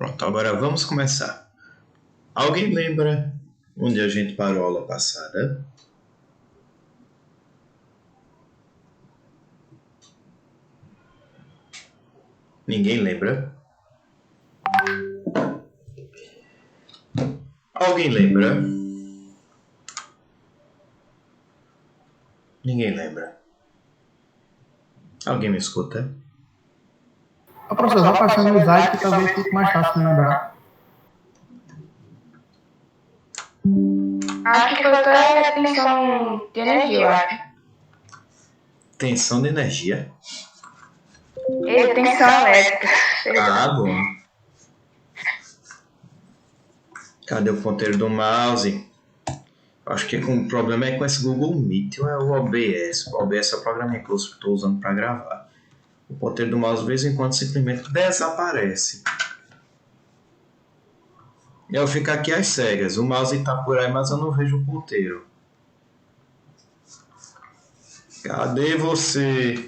Pronto, agora vamos começar. Alguém lembra onde a gente parou a aula passada? Ninguém lembra? Alguém lembra? Ninguém lembra. Alguém me escuta? O professor, vai passando o slide que talvez fique mais fácil de lembrar. Acho que foi até a tensão de energia, eu acho. Tensão de energia? Tensão elétrica. Ah, bom. Cadê o ponteiro do mouse? Acho que o problema é com esse Google Meet ou é o OBS. O OBS é o programa que eu estou usando para gravar. O ponteiro do mouse de vez em quando simplesmente desaparece. Eu fico aqui às cegas. O mouse está por aí, mas eu não vejo o ponteiro. Cadê você?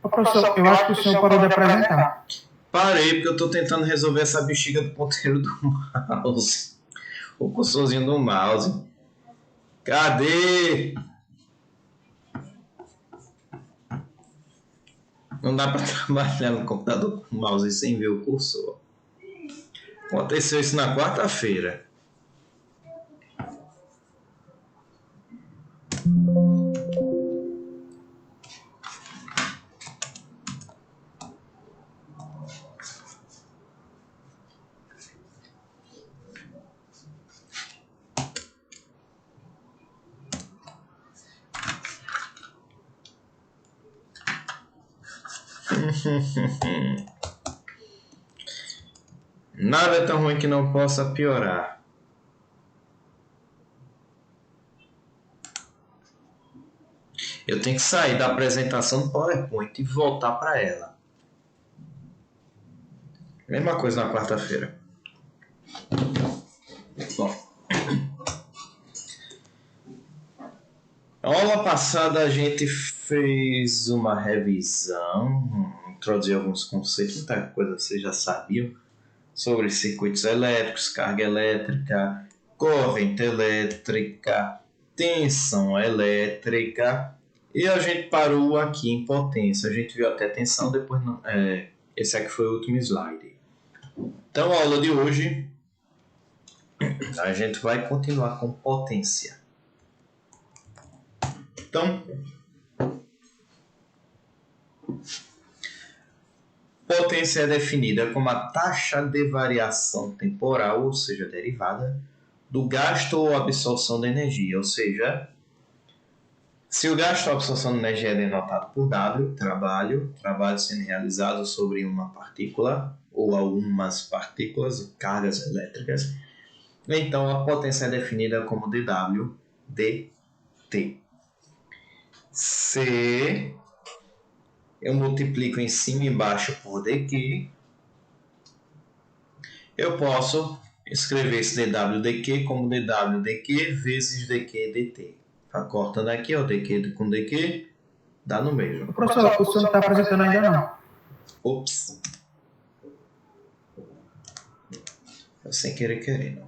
O professor, eu acho que o senhor parou de apresentar. Parei porque eu estou tentando resolver essa bexiga do ponteiro do mouse. O cursorzinho do mouse. Cadê? Não dá para trabalhar no computador com o mouse sem ver o cursor. Aconteceu isso na quarta-feira. Nada é tão ruim que não possa piorar. Eu tenho que sair da apresentação do PowerPoint e voltar para ela. Mesma coisa na quarta-feira. Bom. A aula passada a gente fez uma revisão, introduziu alguns conceitos, muita coisa vocês já sabiam, sobre circuitos elétricos, carga elétrica, corrente elétrica, tensão elétrica, e a gente parou aqui em potência. A gente viu até tensão, depois esse aqui foi o último slide. Então, a aula de hoje, a gente vai continuar com potência. Então, potência é definida como a taxa de variação temporal, ou seja, derivada, do gasto ou absorção de energia, ou seja, se o gasto ou absorção de energia é denotado por W, trabalho sendo realizado sobre uma partícula ou algumas partículas, cargas elétricas, então a potência é definida como dW dt. Se eu multiplico em cima e embaixo por dq, eu posso escrever esse dW dq como dW dq vezes dq dt. Cortando aqui, ó, dq com dq, dá no mesmo. Professor, o senhor não está apresentando ainda não. Ops. Eu sem querer querendo.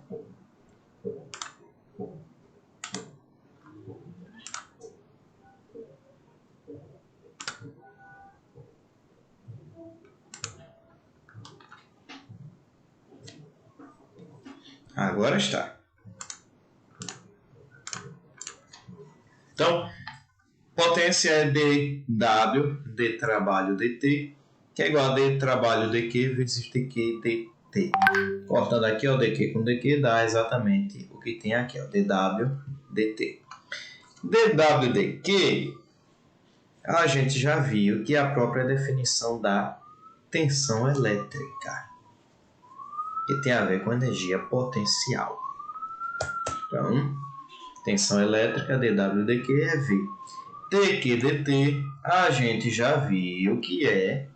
Agora está. Então, potência é dW, d trabalho dt, que é igual a d trabalho dq vezes dq dt. Cortando aqui, ó, dq com dq dá exatamente o que tem aqui, ó, dw dt. dw dq, a gente já viu que é a própria definição da tensão elétrica, que tem a ver com energia potencial. Então, tensão elétrica, dW dq é V. dq dt, a gente já viu que é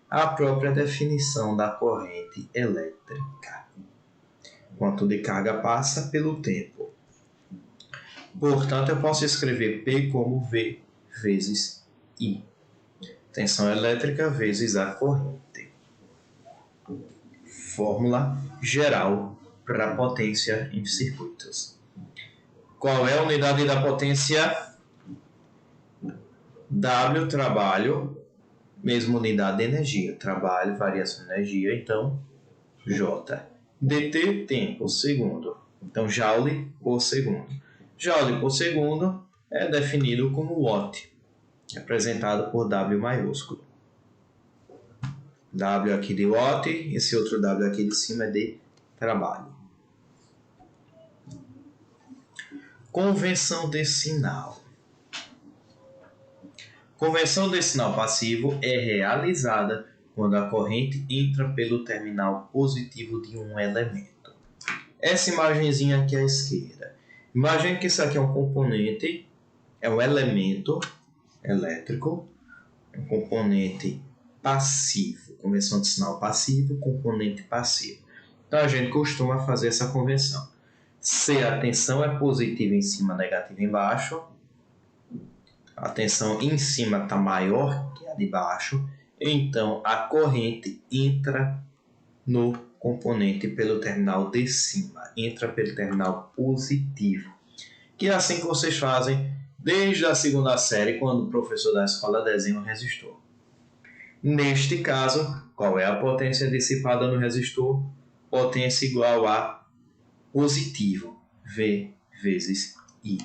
a própria definição da corrente elétrica. Quanto de carga passa pelo tempo. Portanto, eu posso escrever P como V vezes I. Tensão elétrica vezes a corrente. Fórmula geral para potência em circuitos. Qual é a unidade da potência? W, trabalho, mesma unidade de energia. Trabalho, variação de energia, então J. dt, tempo, segundo. Então, joule por segundo. Joule por segundo é definido como watt, representado por W maiúsculo. W aqui de watt, esse outro W aqui de cima é de trabalho. Convenção de sinal. Convenção de sinal passivo é realizada quando a corrente entra pelo terminal positivo de um elemento. Essa imagenzinha aqui à esquerda. Imagine que isso aqui é um componente, é um elemento elétrico, um componente passivo. Convenção de sinal passivo, componente passivo. Então a gente costuma fazer essa convenção. Se a tensão é positiva em cima, negativa embaixo, a tensão em cima está maior que a de baixo, então a corrente entra no componente pelo terminal de cima, entra pelo terminal positivo. Que é assim que vocês fazem desde a segunda série, quando o professor da escola desenha um resistor. Neste caso, qual é a potência dissipada no resistor? Potência igual a positivo, V vezes I.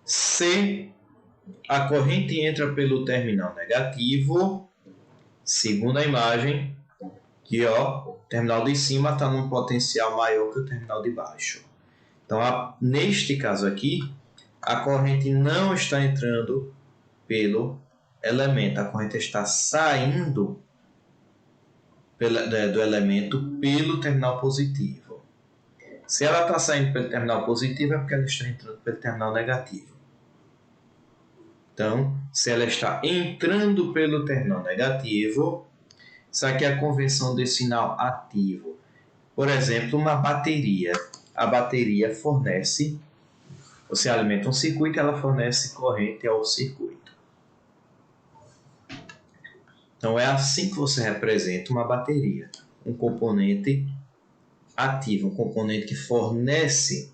Se a corrente entra pelo terminal negativo, segundo a imagem, que o terminal de cima está num potencial maior que o terminal de baixo. Então, neste caso aqui, a corrente não está entrando pelo elemento, a corrente está saindo do elemento pelo terminal positivo. Se ela está saindo pelo terminal positivo, é porque ela está entrando pelo terminal negativo. Então, se ela está entrando pelo terminal negativo, isso aqui é a convenção de sinal ativo. Por exemplo, uma bateria. A bateria fornece, você alimenta um circuito, ela fornece corrente ao circuito. Então, é assim que você representa uma bateria. Um componente ativo, um componente que fornece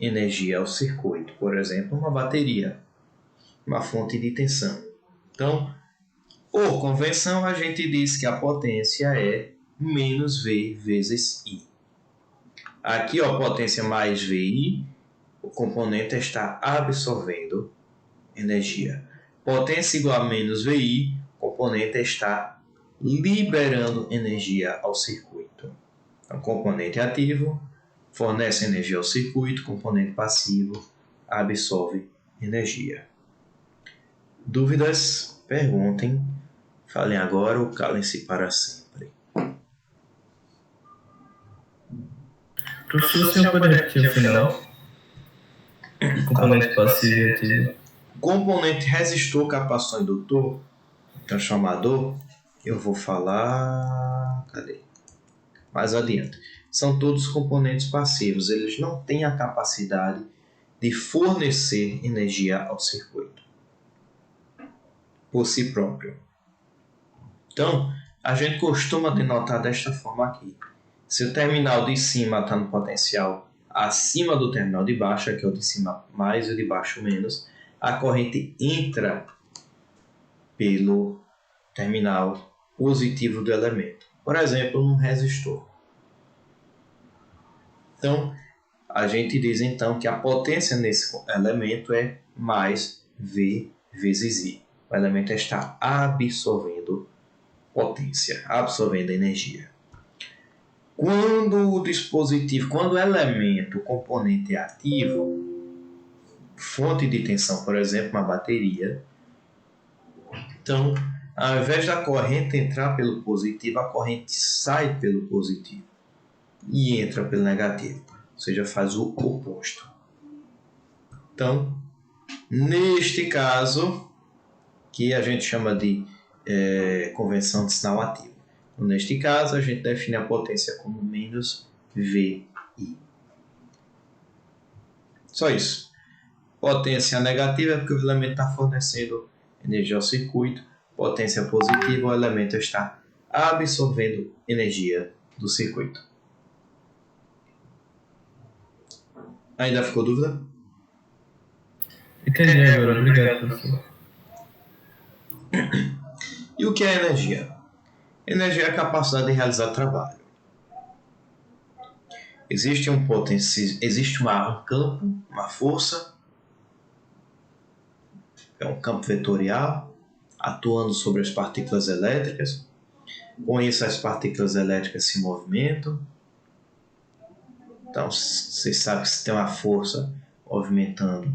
energia ao circuito. Por exemplo, uma bateria, uma fonte de tensão. Então, por convenção, a gente diz que a potência é menos V vezes I. Aqui, potência mais VI, o componente está absorvendo energia. Potência igual a menos VI, o componente está liberando energia ao circuito. Então, componente ativo fornece energia ao circuito, componente passivo absorve energia. Dúvidas? Perguntem. Falem agora ou calem-se para sempre. Professor, o senhor pode repetir o final? Componente passivo e ativo. Componente resistor, capacitor, indutor, transformador, eu vou falar... Cadê? Mais adiante. São todos componentes passivos. Eles não têm a capacidade de fornecer energia ao circuito por si próprio. Então, a gente costuma denotar desta forma aqui. Se o terminal de cima está no potencial acima do terminal de baixo, que é o de cima mais e o de baixo menos, a corrente entra pelo terminal positivo do elemento. Por exemplo, num resistor. Então, a gente diz então que a potência nesse elemento é mais V vezes I. O elemento está absorvendo potência, absorvendo energia. Quando o elemento, o componente é ativo, fonte de tensão, por exemplo, uma bateria, então, ao invés da corrente entrar pelo positivo, a corrente sai pelo positivo e entra pelo negativo, ou seja, faz o oposto. Então, neste caso, que a gente chama de convenção de sinal ativo. Então, neste caso, a gente define a potência como menos VI. Só isso. Potência negativa é porque o elemento está fornecendo energia ao circuito. Potência positiva, o elemento está absorvendo energia do circuito. Ainda ficou dúvida? Entendi agora, obrigado, professor. E o que é energia? Energia é a capacidade de realizar trabalho. Existe um campo, uma força, é um campo vetorial, atuando sobre as partículas elétricas. Com isso, as partículas elétricas se movimentam. Então, você sabe que se tem uma força movimentando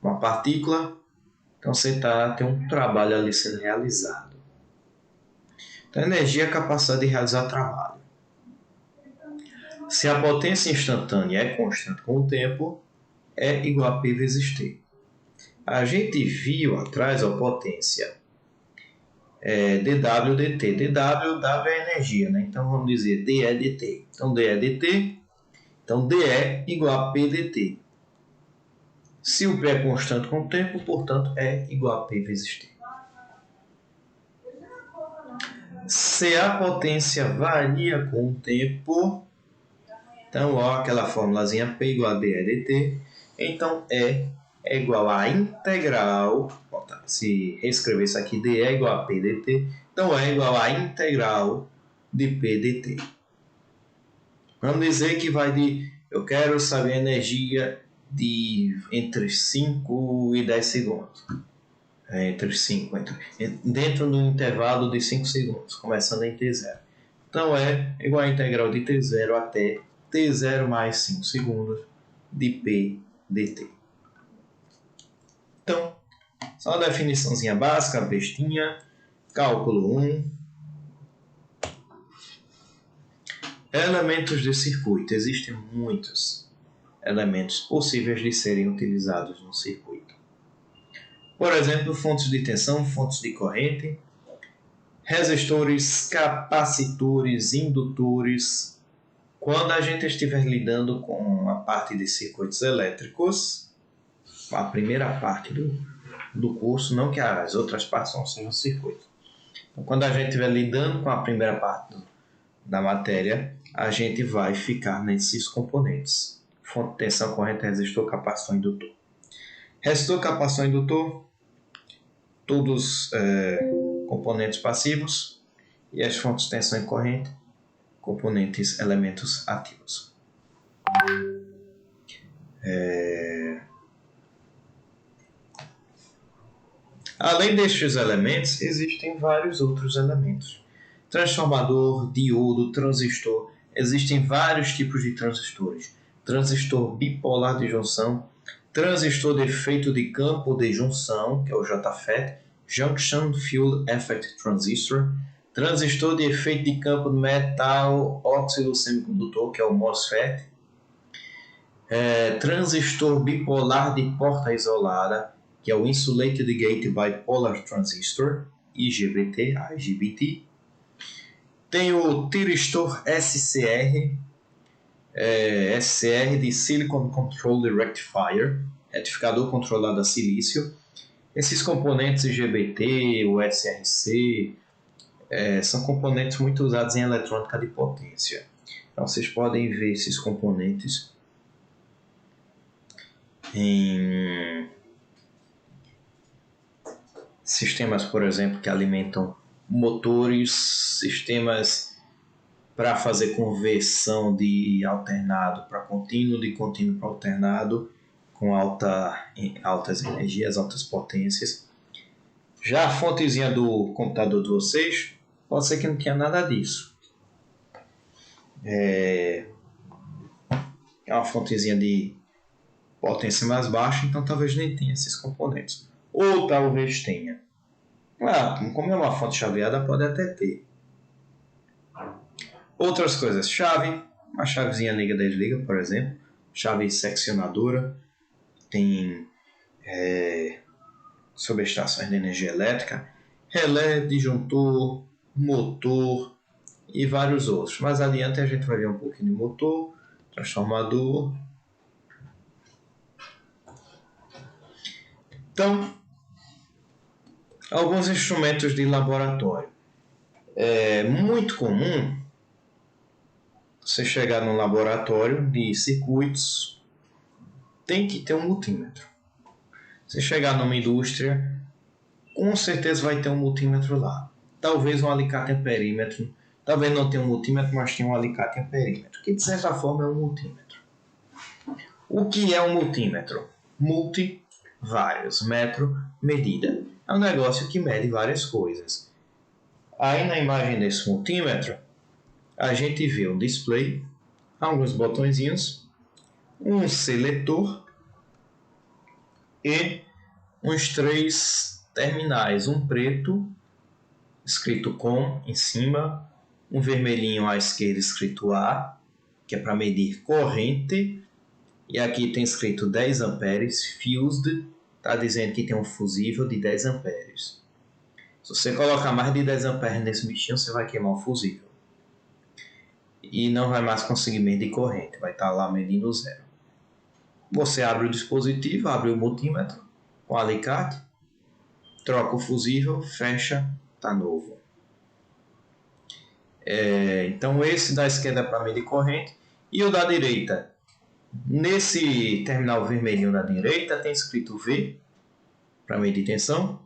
uma partícula, então você tem um trabalho ali sendo realizado. Então, a energia é a capacidade de realizar trabalho. Se a potência instantânea é constante com o tempo, é igual a P vezes T. A gente viu atrás a potência dW dt. W é energia, né? Então vamos dizer D é dt. Então D é dt, então D é igual a P dt. Se o P é constante com o tempo, portanto é igual a P vezes T. Se a potência varia com o tempo, então ó, aquela formulazinha P igual a D é dt, então é igual a integral, se reescrever isso aqui, D é igual a P dt, então é igual a integral de P dt. Vamos dizer que eu quero saber a energia de entre 5 e 10 segundos. Dentro do intervalo de 5 segundos, começando em T0. Então é igual a integral de T0 até T0 mais 5 segundos de P dt. Então, só uma definiçãozinha básica, bestinha. Cálculo 1. Elementos de circuito. Existem muitos elementos possíveis de serem utilizados no circuito. Por exemplo, fontes de tensão, fontes de corrente, resistores, capacitores, indutores. Quando a gente estiver lidando com a parte de circuitos elétricos, a primeira parte do curso, não que as outras partes não sejam circuito. Então, quando a gente estiver lidando com a primeira parte da matéria, a gente vai ficar nesses componentes: fonte de tensão, corrente, resistor, capacitor, indutor. Resistor, capacitor, indutor, todos componentes passivos, e as fontes de tensão e corrente, componentes, elementos ativos. Além destes elementos, existem vários outros elementos. Transformador, diodo, transistor. Existem vários tipos de transistores. Transistor bipolar de junção, transistor de efeito de campo de junção, que é o JFET, Junction Field Effect Transistor, transistor de efeito de campo de metal óxido semicondutor, que é o MOSFET, transistor bipolar de porta isolada, que é o Insulated Gate Bipolar Transistor, IGBT. Tem o tiristor SCR, SCR de Silicon Controlled Rectifier, retificador controlado a silício. Esses componentes IGBT, o SRC, são componentes muito usados em eletrônica de potência. Então vocês podem ver esses componentes em sistemas, por exemplo, que alimentam motores, sistemas para fazer conversão de alternado para contínuo, de contínuo para alternado, com altas energias, altas potências. Já a fontezinha do computador de vocês, pode ser que não tenha nada disso. É uma fontezinha de potência mais baixa, então talvez nem tenha esses componentes. Ou talvez tenha. Como é uma fonte chaveada, pode até ter. Outras coisas, chave, uma chavezinha liga desliga, por exemplo, chave seccionadora, tem subestações de energia elétrica, relé, disjuntor, motor e vários outros. Mais adiante a gente vai ver um pouquinho de motor, transformador. Então, alguns instrumentos de laboratório. É muito comum você chegar num laboratório de circuitos, tem que ter um multímetro. Você chegar numa indústria, com certeza vai ter um multímetro lá. Talvez um alicate amperímetro. Talvez não tenha um multímetro, mas tem um alicate amperímetro, que de certa forma é um multímetro. O que é um multímetro? Multi, vários, metro, medida. É um negócio que mede várias coisas. Aí na imagem desse multímetro, a gente vê um display, alguns botõezinhos, um seletor e uns 3 terminais, um preto escrito COM em cima, um vermelhinho à esquerda escrito A, que é para medir corrente, e aqui tem escrito 10 amperes, fused, está dizendo que tem um fusível de 10 amperes. Se você colocar mais de 10 amperes nesse bichinho, você vai queimar o fusível. E não vai mais conseguir medir corrente, vai estar lá medindo zero. Você abre o dispositivo, abre o multímetro com o alicate, troca o fusível, fecha, está novo. Então esse da esquerda é para medir corrente e o da direita. Nesse terminal vermelhinho da direita tem escrito V para medir tensão,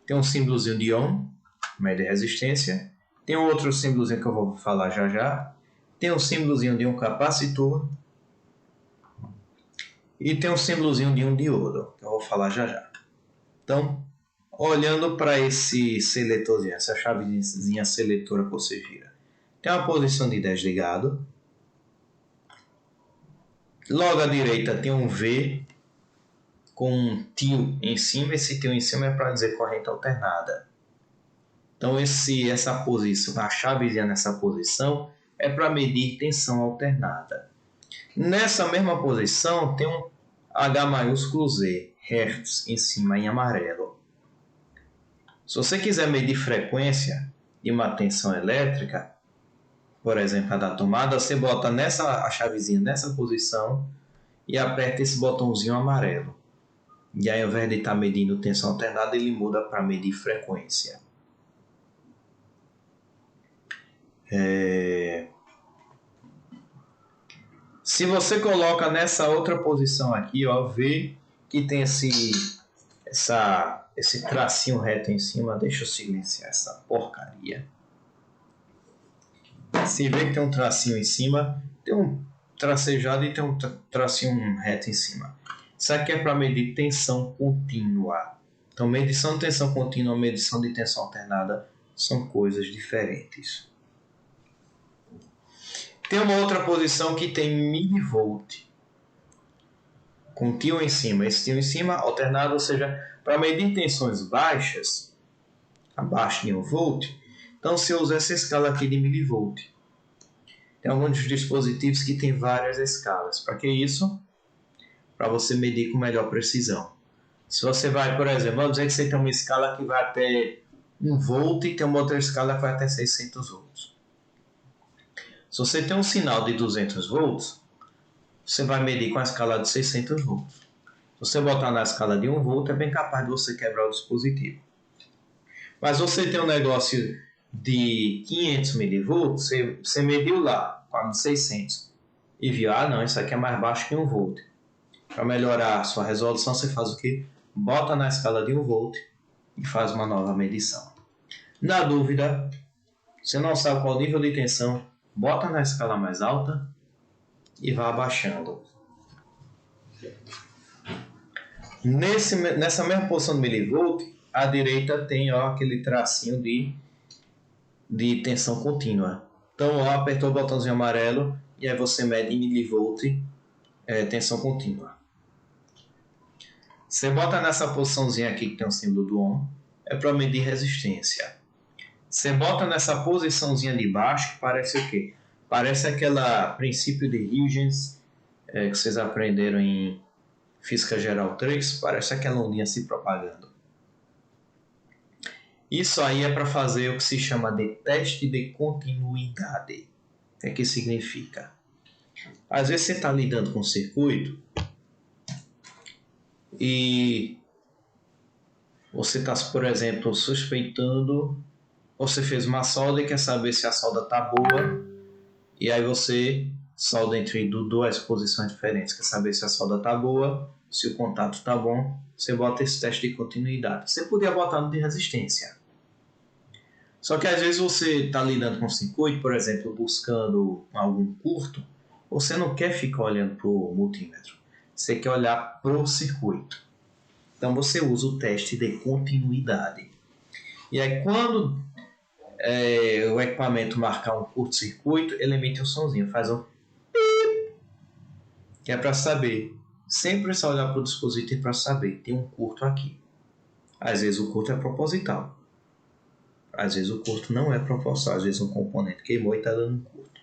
tem um símbolozinho de ohm, mede resistência, tem outro símbolozinho que eu vou falar já já, tem um símbolozinho de um capacitor e tem um símbolozinho de um diodo, que eu vou falar já já. Então, olhando para esse seletorzinho, essa chavezinha seletora que você gira, tem uma posição de 10 ligado. Logo à direita tem um V com um tio em cima. Esse tio em cima é para dizer corrente alternada. Então essa posição, a chavezinha nessa posição é para medir tensão alternada. Nessa mesma posição tem um H maiúsculo Z, Hertz, em cima em amarelo. Se você quiser medir frequência de uma tensão elétrica, por exemplo, a da tomada, você bota a chavezinha nessa posição e aperta esse botãozinho amarelo. E aí, ao invés de estar medindo tensão alternada, ele muda para medir frequência. Se você coloca nessa outra posição aqui, ó, vê que tem esse tracinho reto em cima. Deixa eu silenciar essa porcaria. Se vê que tem um tracinho em cima, tem um tracejado e tem um tracinho reto em cima. Isso aqui é para medir tensão contínua. Então, medição de tensão contínua e medição de tensão alternada são coisas diferentes. Tem uma outra posição que tem milivolt, com tio em cima. Esse tio em cima alternado, ou seja, para medir tensões baixas, abaixo de 1 volt, então você usa essa escala aqui de milivolt. Tem alguns dispositivos que tem várias escalas. Para que isso? Para você medir com melhor precisão. Se você vai, por exemplo, vamos dizer que você tem uma escala que vai até 1 volt e tem uma outra escala que vai até 600 volts. Se você tem um sinal de 200 volts, você vai medir com a escala de 600 volts. Se você botar na escala de 1 volt, é bem capaz de você quebrar o dispositivo. Mas você tem um negócio de 500 milivolts, você mediu lá, com a de 600, e viu, não, isso aqui é mais baixo que 1 volt. Para melhorar a sua resolução, você faz o quê? Bota na escala de 1 volt e faz uma nova medição. Na dúvida, você não sabe qual o nível de tensão, bota na escala mais alta e vá abaixando. Nessa mesma posição de milivolt, à direita tem aquele tracinho de tensão contínua. Então, apertou o botãozinho amarelo e aí você mede em milivolt tensão contínua. Você bota nessa posiçãozinha aqui que tem o símbolo do ohm, é para medir resistência. Você bota nessa posiçãozinha de baixo, que parece o quê? Parece aquele princípio de Huygens que vocês aprenderam em Física Geral 3, parece aquela ondinha se propagando. Isso aí é para fazer o que se chama de teste de continuidade. O que significa? Às vezes você está lidando com um circuito e Você está, por exemplo, suspeitando, você fez uma solda e quer saber se a solda está boa, e aí você solda entre duas posições diferentes, quer saber se a solda está boa, se o contato está bom, você bota esse teste de continuidade. Você podia botar no de resistência. Só que às vezes você está lidando com circuito, por exemplo, buscando algum curto, você não quer ficar olhando para o multímetro, você quer olhar para o circuito. Então você usa o teste de continuidade. E aí quando o equipamento marcar um curto-circuito, ele emite um sonzinho, faz um pip, que é para saber. Sempre só olhar para o dispositivo para saber, tem um curto aqui. Às vezes o curto é proposital. Às vezes o curto não é proporcional. Às vezes um componente queimou e está dando um curto.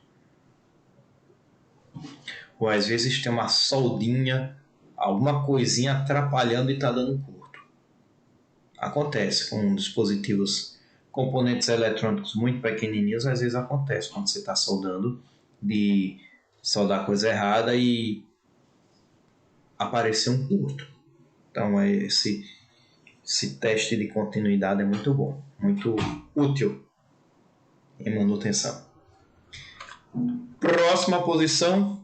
Ou às vezes tem uma soldinha, alguma coisinha atrapalhando e está dando um curto. Acontece com dispositivos, componentes eletrônicos muito pequenininhos, às vezes acontece quando você está soldando, de soldar coisa errada e aparecer um curto. Então esse teste de continuidade é muito bom, muito útil em manutenção. Próxima posição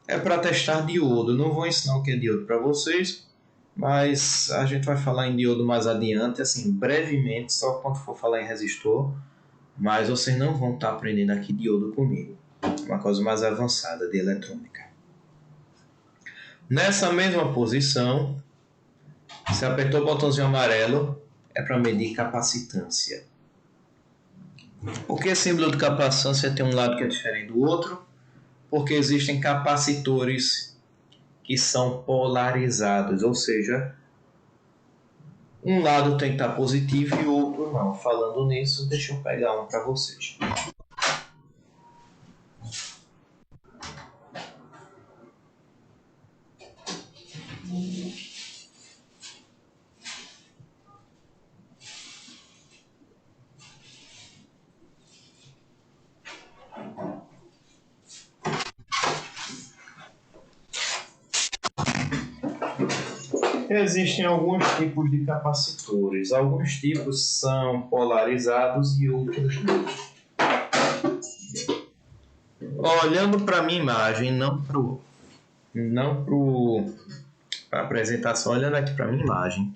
é para testar diodo. Não vou ensinar o que é diodo para vocês, mas a gente vai falar em diodo mais adiante, assim, brevemente, só quando for falar em resistor, mas vocês não vão estar aprendendo aqui diodo comigo. Uma coisa mais avançada de eletrônica. Nessa mesma posição, você apertou o botãozinho amarelo, é para medir capacitância. Por que símbolo de capacitância tem um lado que é diferente do outro? Porque existem capacitores que são polarizados, ou seja, um lado tem que estar positivo e o outro não. Falando nisso, deixa eu pegar um para vocês. Existem alguns tipos de capacitores. Alguns tipos são polarizados e outros não. Olhando para a minha imagem, não para a apresentação, olhando aqui para a minha imagem.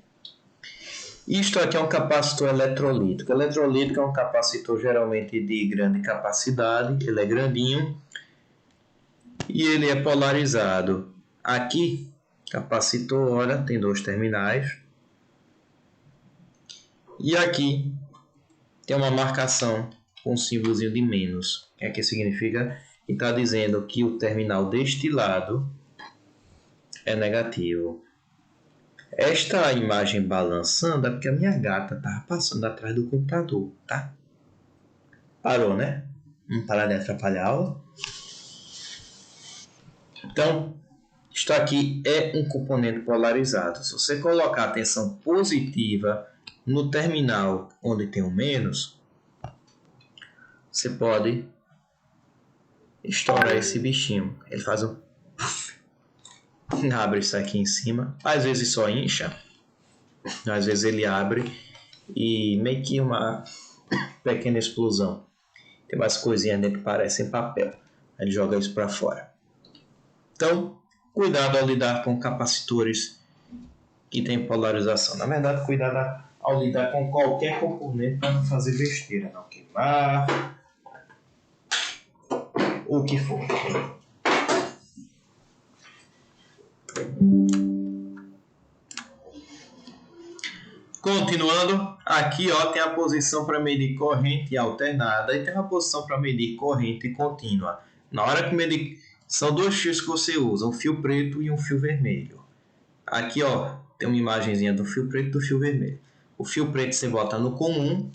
Isto aqui é um capacitor eletrolítico. Eletrolítico é um capacitor geralmente de grande capacidade, ele é grandinho e ele é polarizado. Aqui, capacitor, olha, tem dois terminais. E aqui tem uma marcação com um símbolozinho de menos. O que é que significa? Que está dizendo que o terminal deste lado é negativo. Esta imagem balançando é porque a minha gata estava passando atrás do computador, tá? Parou, né? Não parar de atrapalhar a aula. Então, isto aqui é um componente polarizado. Se você colocar a tensão positiva no terminal onde tem um menos, você pode estourar esse bichinho. Ele faz um... abre isso aqui em cima. Às vezes só incha. Às vezes ele abre e meio que uma pequena explosão. Tem umas coisinhas dentro que parecem papel. Ele joga isso para fora. Então, cuidado ao lidar com capacitores que têm polarização. Na verdade, cuidado ao lidar com qualquer componente para não fazer besteira, não queimar, o que for. Continuando, aqui ó, tem a posição para medir corrente alternada e tem uma posição para medir corrente contínua. Na hora que medir, são dois fios que você usa, um fio preto e um fio vermelho. Aqui ó, tem uma imagenzinha do fio preto e do fio vermelho. O fio preto você bota no comum,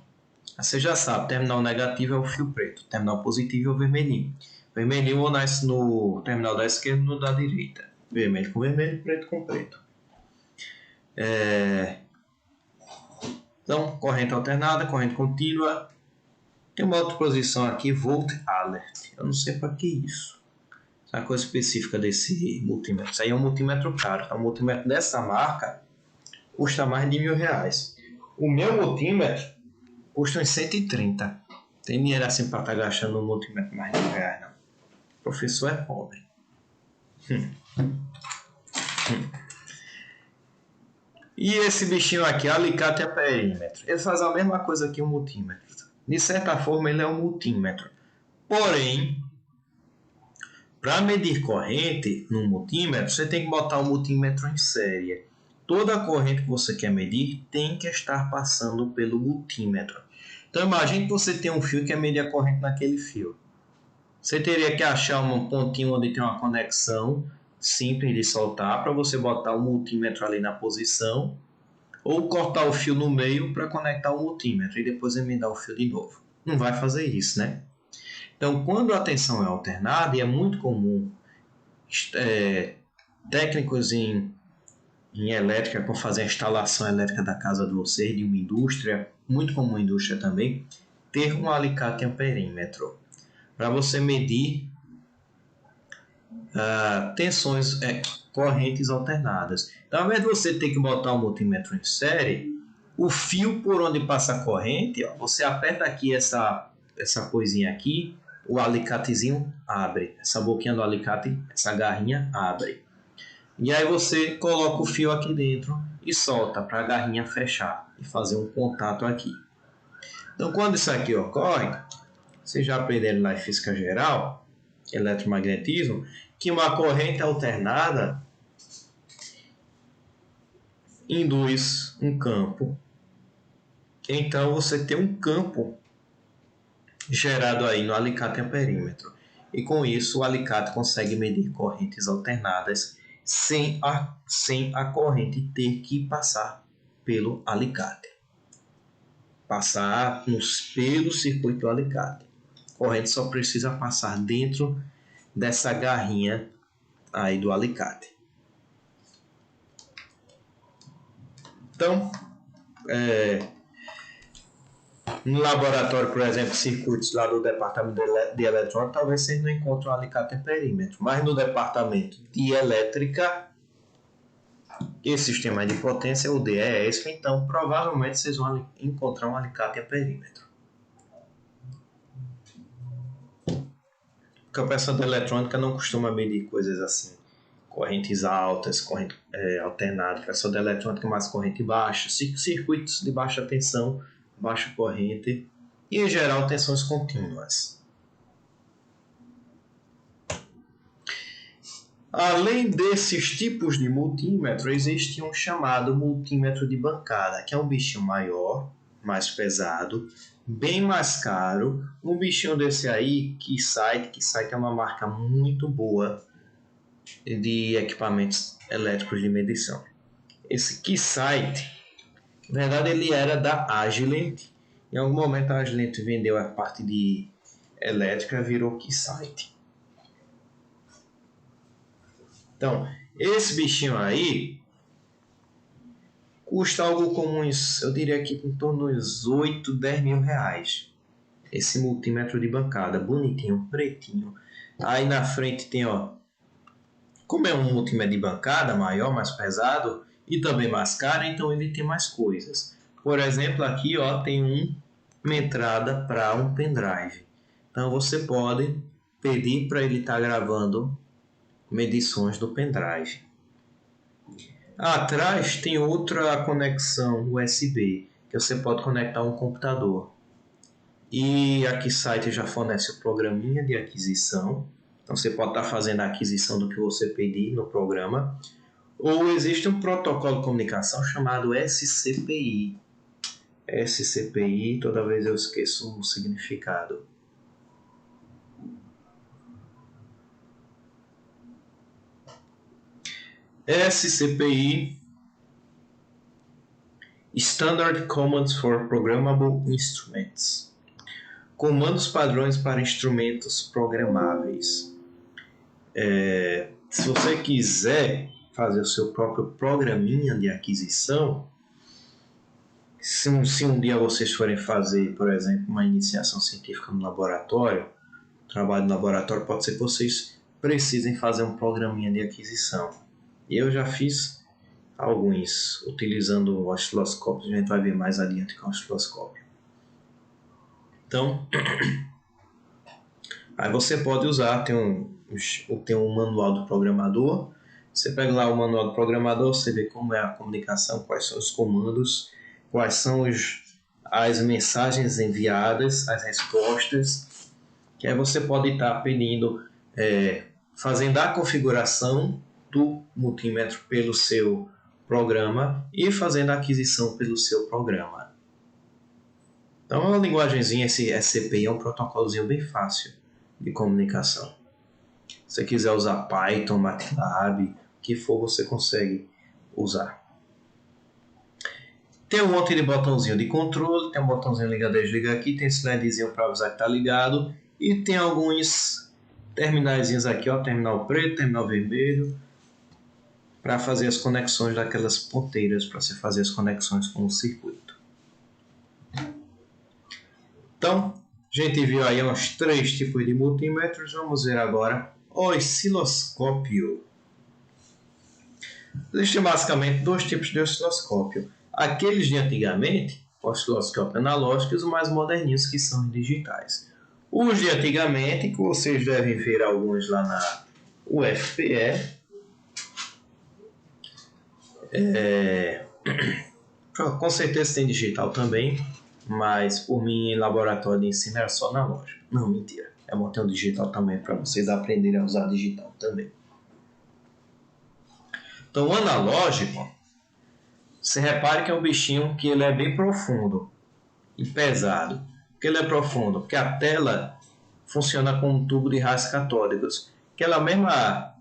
você já sabe, terminal negativo é o fio preto, terminal positivo é o vermelhinho. Vermelhinho ou nasce no terminal da esquerda ou no da direita. Vermelho com vermelho, preto com preto. Então, corrente alternada, corrente contínua. Tem uma outra posição aqui, volt alert. Eu não sei para que isso. Isso é uma coisa específica desse multímetro. Isso aí é um multímetro caro. É um multímetro dessa marca. custa mais de R$1.000. O meu multímetro custa uns 130. Tem dinheiro assim para estar gastando no multímetro mais de R$1.000, não. O professor é pobre. E esse bichinho aqui, alicate a perímetro. Ele faz a mesma coisa que o multímetro. De certa forma, ele é um multímetro. Porém, para medir corrente no multímetro, você tem que botar o multímetro em série. Toda a corrente que você quer medir tem que estar passando pelo multímetro. Então, imagine que você tem um fio que quer medir a corrente naquele fio. Você teria que achar um pontinho onde tem uma conexão simples de soltar para você botar o multímetro ali na posição, ou cortar o fio no meio para conectar o multímetro e depois emendar o fio de novo. Não vai fazer isso, né? Então, quando a tensão é alternada, e é muito comum técnicos em elétrica para fazer a instalação elétrica da casa de vocês, de uma indústria, muito comum indústria também, ter um alicate amperímetro para você medir tensões, correntes alternadas. Então, ao invés de você ter que botar o multímetro em série, o fio por onde passa a corrente, você aperta aqui essa coisinha aqui, o alicatezinho abre. Essa boquinha do alicate, essa garrinha abre. E aí você coloca o fio aqui dentro e solta para a garrinha fechar e fazer um contato aqui. Então, quando isso aqui ocorre, vocês já aprenderam lá em física geral, eletromagnetismo, que uma corrente alternada induz um campo. Então você tem um campo gerado aí no alicate amperímetro. E com isso o alicate consegue medir correntes alternadas sem a corrente ter que passar pelo alicate. Passar pelo circuito do alicate. A corrente só precisa passar dentro dessa garrinha aí do alicate. Então, no laboratório, por exemplo, circuitos lá do departamento de eletrônica, talvez vocês não encontrem um alicate em perímetro, mas no departamento de elétrica e sistema de potência, o DES, então provavelmente vocês vão encontrar um alicate em perímetro. Porque o pessoal da eletrônica não costuma medir coisas assim, correntes altas, corrente alternada. O pessoal da eletrônica é mais corrente baixa, circuitos de baixa tensão, baixa corrente e, em geral, tensões contínuas. Além desses tipos de multímetro, existe um chamado multímetro de bancada, que é um bichinho maior, mais pesado, bem mais caro. Um bichinho desse aí, Keysight é uma marca muito boa de equipamentos elétricos de medição. Esse Keysight, na verdade, ele era da Agilent. Em algum momento a Agilent vendeu a parte de elétrica, virou Keysight. Então, esse bichinho aí custa algo como uns, eu diria que em torno dos 8, 10 mil reais. Esse multímetro de bancada, bonitinho, pretinho. Aí na frente tem, como é um multímetro de bancada, maior, mais pesado e também mais caro, então ele tem mais coisas. Por exemplo, aqui tem uma entrada para um pendrive. Então você pode pedir para ele estar gravando medições do pendrive. Atrás tem outra conexão USB que você pode conectar a um computador. E aqui o site já fornece o programinha de aquisição. Então você pode estar fazendo a aquisição do que você pedir no programa. Ou existe um protocolo de comunicação chamado SCPI. SCPI, toda vez eu esqueço o significado. SCPI, Standard Commands for Programmable Instruments. Comandos padrões para instrumentos programáveis. Se você quiser fazer o seu próprio programinha de aquisição, se um dia vocês forem fazer, por exemplo, uma iniciação científica no laboratório, trabalho no laboratório, pode ser que vocês precisem fazer um programinha de aquisição. Eu já fiz alguns utilizando o osciloscópio. A gente vai ver mais adiante com o osciloscópio. Então, aí você pode usar, tem um manual do programador. Você pega lá o manual do programador, você vê como é a comunicação, quais são os comandos, quais são as mensagens enviadas, as respostas, que aí você pode estar pedindo, fazendo a configuração do multímetro pelo seu programa e fazendo a aquisição pelo seu programa. Então é uma linguagemzinha, esse SCPI é um protocolozinho bem fácil de comunicação. Se você quiser usar Python, MATLAB, o que for, você consegue usar. Tem um monte de botãozinho de controle, tem um botãozinho ligar, desligar aqui, tem esse LEDzinho para avisar que está ligado e tem alguns terminaizinhos aqui, ó, terminal preto, terminal vermelho, para fazer as conexões daquelas ponteiras, para você fazer as conexões com o circuito. Então, a gente viu aí uns 3 tipos de multímetros, vamos ver agora o osciloscópio. Existem basicamente 2 tipos de osciloscópio. Aqueles de antigamente, osciloscópio analógico, e os mais moderninhos, que são digitais. Os de antigamente, que vocês devem ver alguns lá na UFPE, com certeza tem digital também, mas por mim em laboratório de ensino era só analógico. Não, mentira. Eu montei um digital também para vocês aprenderem a usar digital também. Então o analógico, você repare que é um bichinho que ele é bem profundo e pesado. Por que ele é profundo? Porque a tela funciona com um tubo de raios catódicos, que é a mesma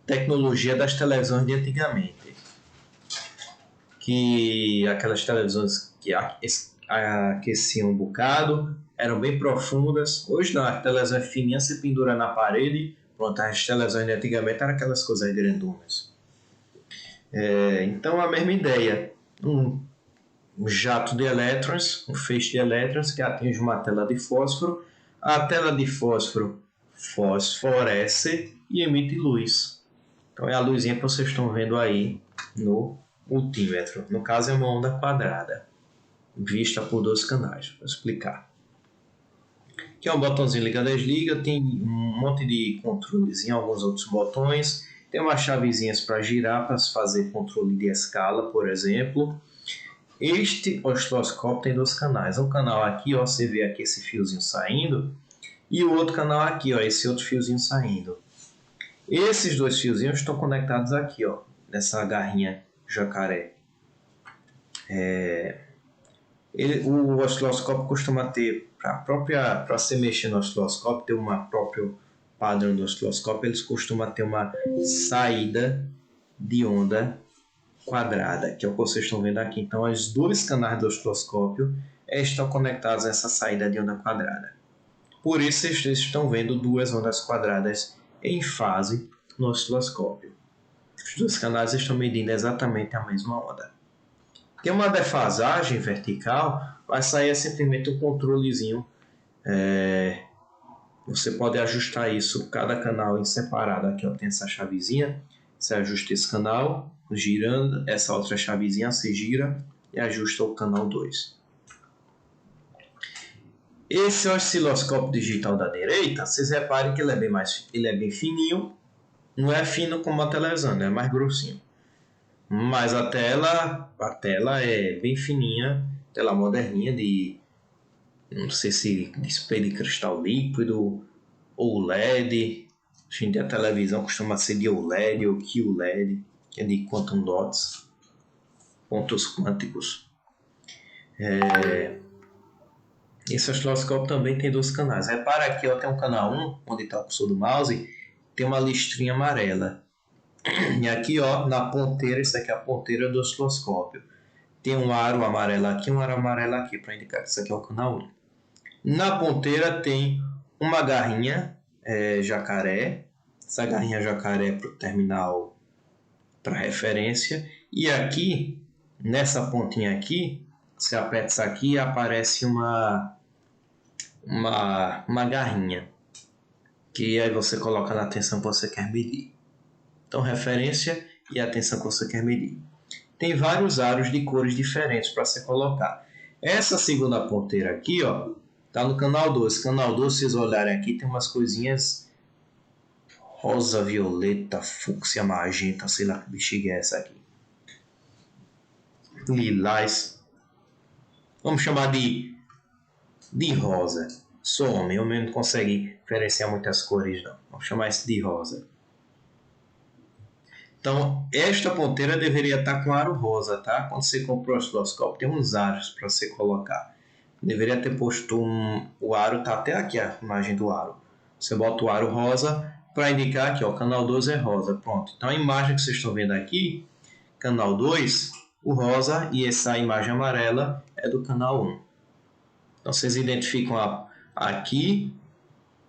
tecnologia das televisões de antigamente. Que aquelas televisões que aqueciam um bocado, eram bem profundas. Hoje não, a televisão é fininha, se pendura na parede. Pronto, as televisões de antigamente eram aquelas coisas grandonas. Então a mesma ideia, um jato de elétrons, um feixe de elétrons que atinge uma tela de fósforo. A tela de fósforo fosforece e emite luz. Então é a luzinha que vocês estão vendo aí no multímetro. No caso é uma onda quadrada, vista por 2 canais. Vou explicar. Aqui é um botãozinho liga-desliga, tem um monte de controles em alguns outros botões. Tem umas chavezinhas para girar, para fazer controle de escala, por exemplo. Este osciloscópio tem 2 canais. Um canal aqui, ó, você vê aqui esse fiozinho saindo, e o outro canal aqui, ó, esse outro fiozinho saindo. Esses 2 fiozinhos estão conectados aqui, ó, nessa garrinha jacaré. O osciloscópio costuma ter, para se mexer no osciloscópio, ter uma própria padrão do osciloscópio, eles costumam ter uma saída de onda quadrada, que é o que vocês estão vendo aqui. Então, os 2 canais do osciloscópio estão conectados a essa saída de onda quadrada. Por isso, vocês estão vendo 2 ondas quadradas em fase no osciloscópio. Os 2 canais estão medindo exatamente a mesma onda. Tem uma defasagem vertical, vai sair simplesmente um controlezinho. Você pode ajustar isso, cada canal em separado. Aqui ó, tem essa chavezinha, você ajusta esse canal, girando, essa outra chavezinha você gira e ajusta o canal 2. Esse osciloscópio digital da direita, vocês reparem que ele é bem fininho, não é fino como a televisão, é mais grossinho. Mas a tela é bem fininha, tela moderninha de, não sei se display de cristal líquido ou LED. Hoje em dia a televisão costuma ser de OLED ou QLED, que é de Quantum Dots, pontos quânticos. Esse osciloscópio também tem 2 canais. Repara aqui, ó, tem um canal 1, onde está o cursor do mouse, tem uma listrinha amarela. E aqui, ó, na ponteira, isso aqui é a ponteira do osciloscópio. Tem um aro amarelo aqui, um aro amarelo aqui, para indicar que isso aqui é o canal 1. Na ponteira tem uma garrinha jacaré. Essa garrinha jacaré para o terminal, para referência. E aqui, nessa pontinha aqui, você aperta isso aqui e aparece uma garrinha. Que aí você coloca na tensão que você quer medir. Então, referência e a tensão que você quer medir. tem vários aros de cores diferentes para você colocar. Essa segunda ponteira aqui, ó, tá no canal 2. Canal 2, se vocês olharem aqui, tem umas coisinhas rosa, violeta, fúcsia, magenta, sei lá que bexiga é essa aqui. Lilás. Vamos chamar de rosa. Sou homem, homem não consegue diferenciar muitas cores não. Vamos chamar isso de rosa. Então, esta ponteira deveria estar com aro rosa, tá? Quando você compra o osciloscópio, tem uns aros para você colocar. Deveria ter posto o aro, tá até aqui a imagem do aro. Você bota o aro rosa para indicar que o canal 2 é rosa. Pronto. Então, a imagem que vocês estão vendo aqui, canal 2, o rosa, e essa imagem amarela é do canal 1. Então, vocês identificam aqui,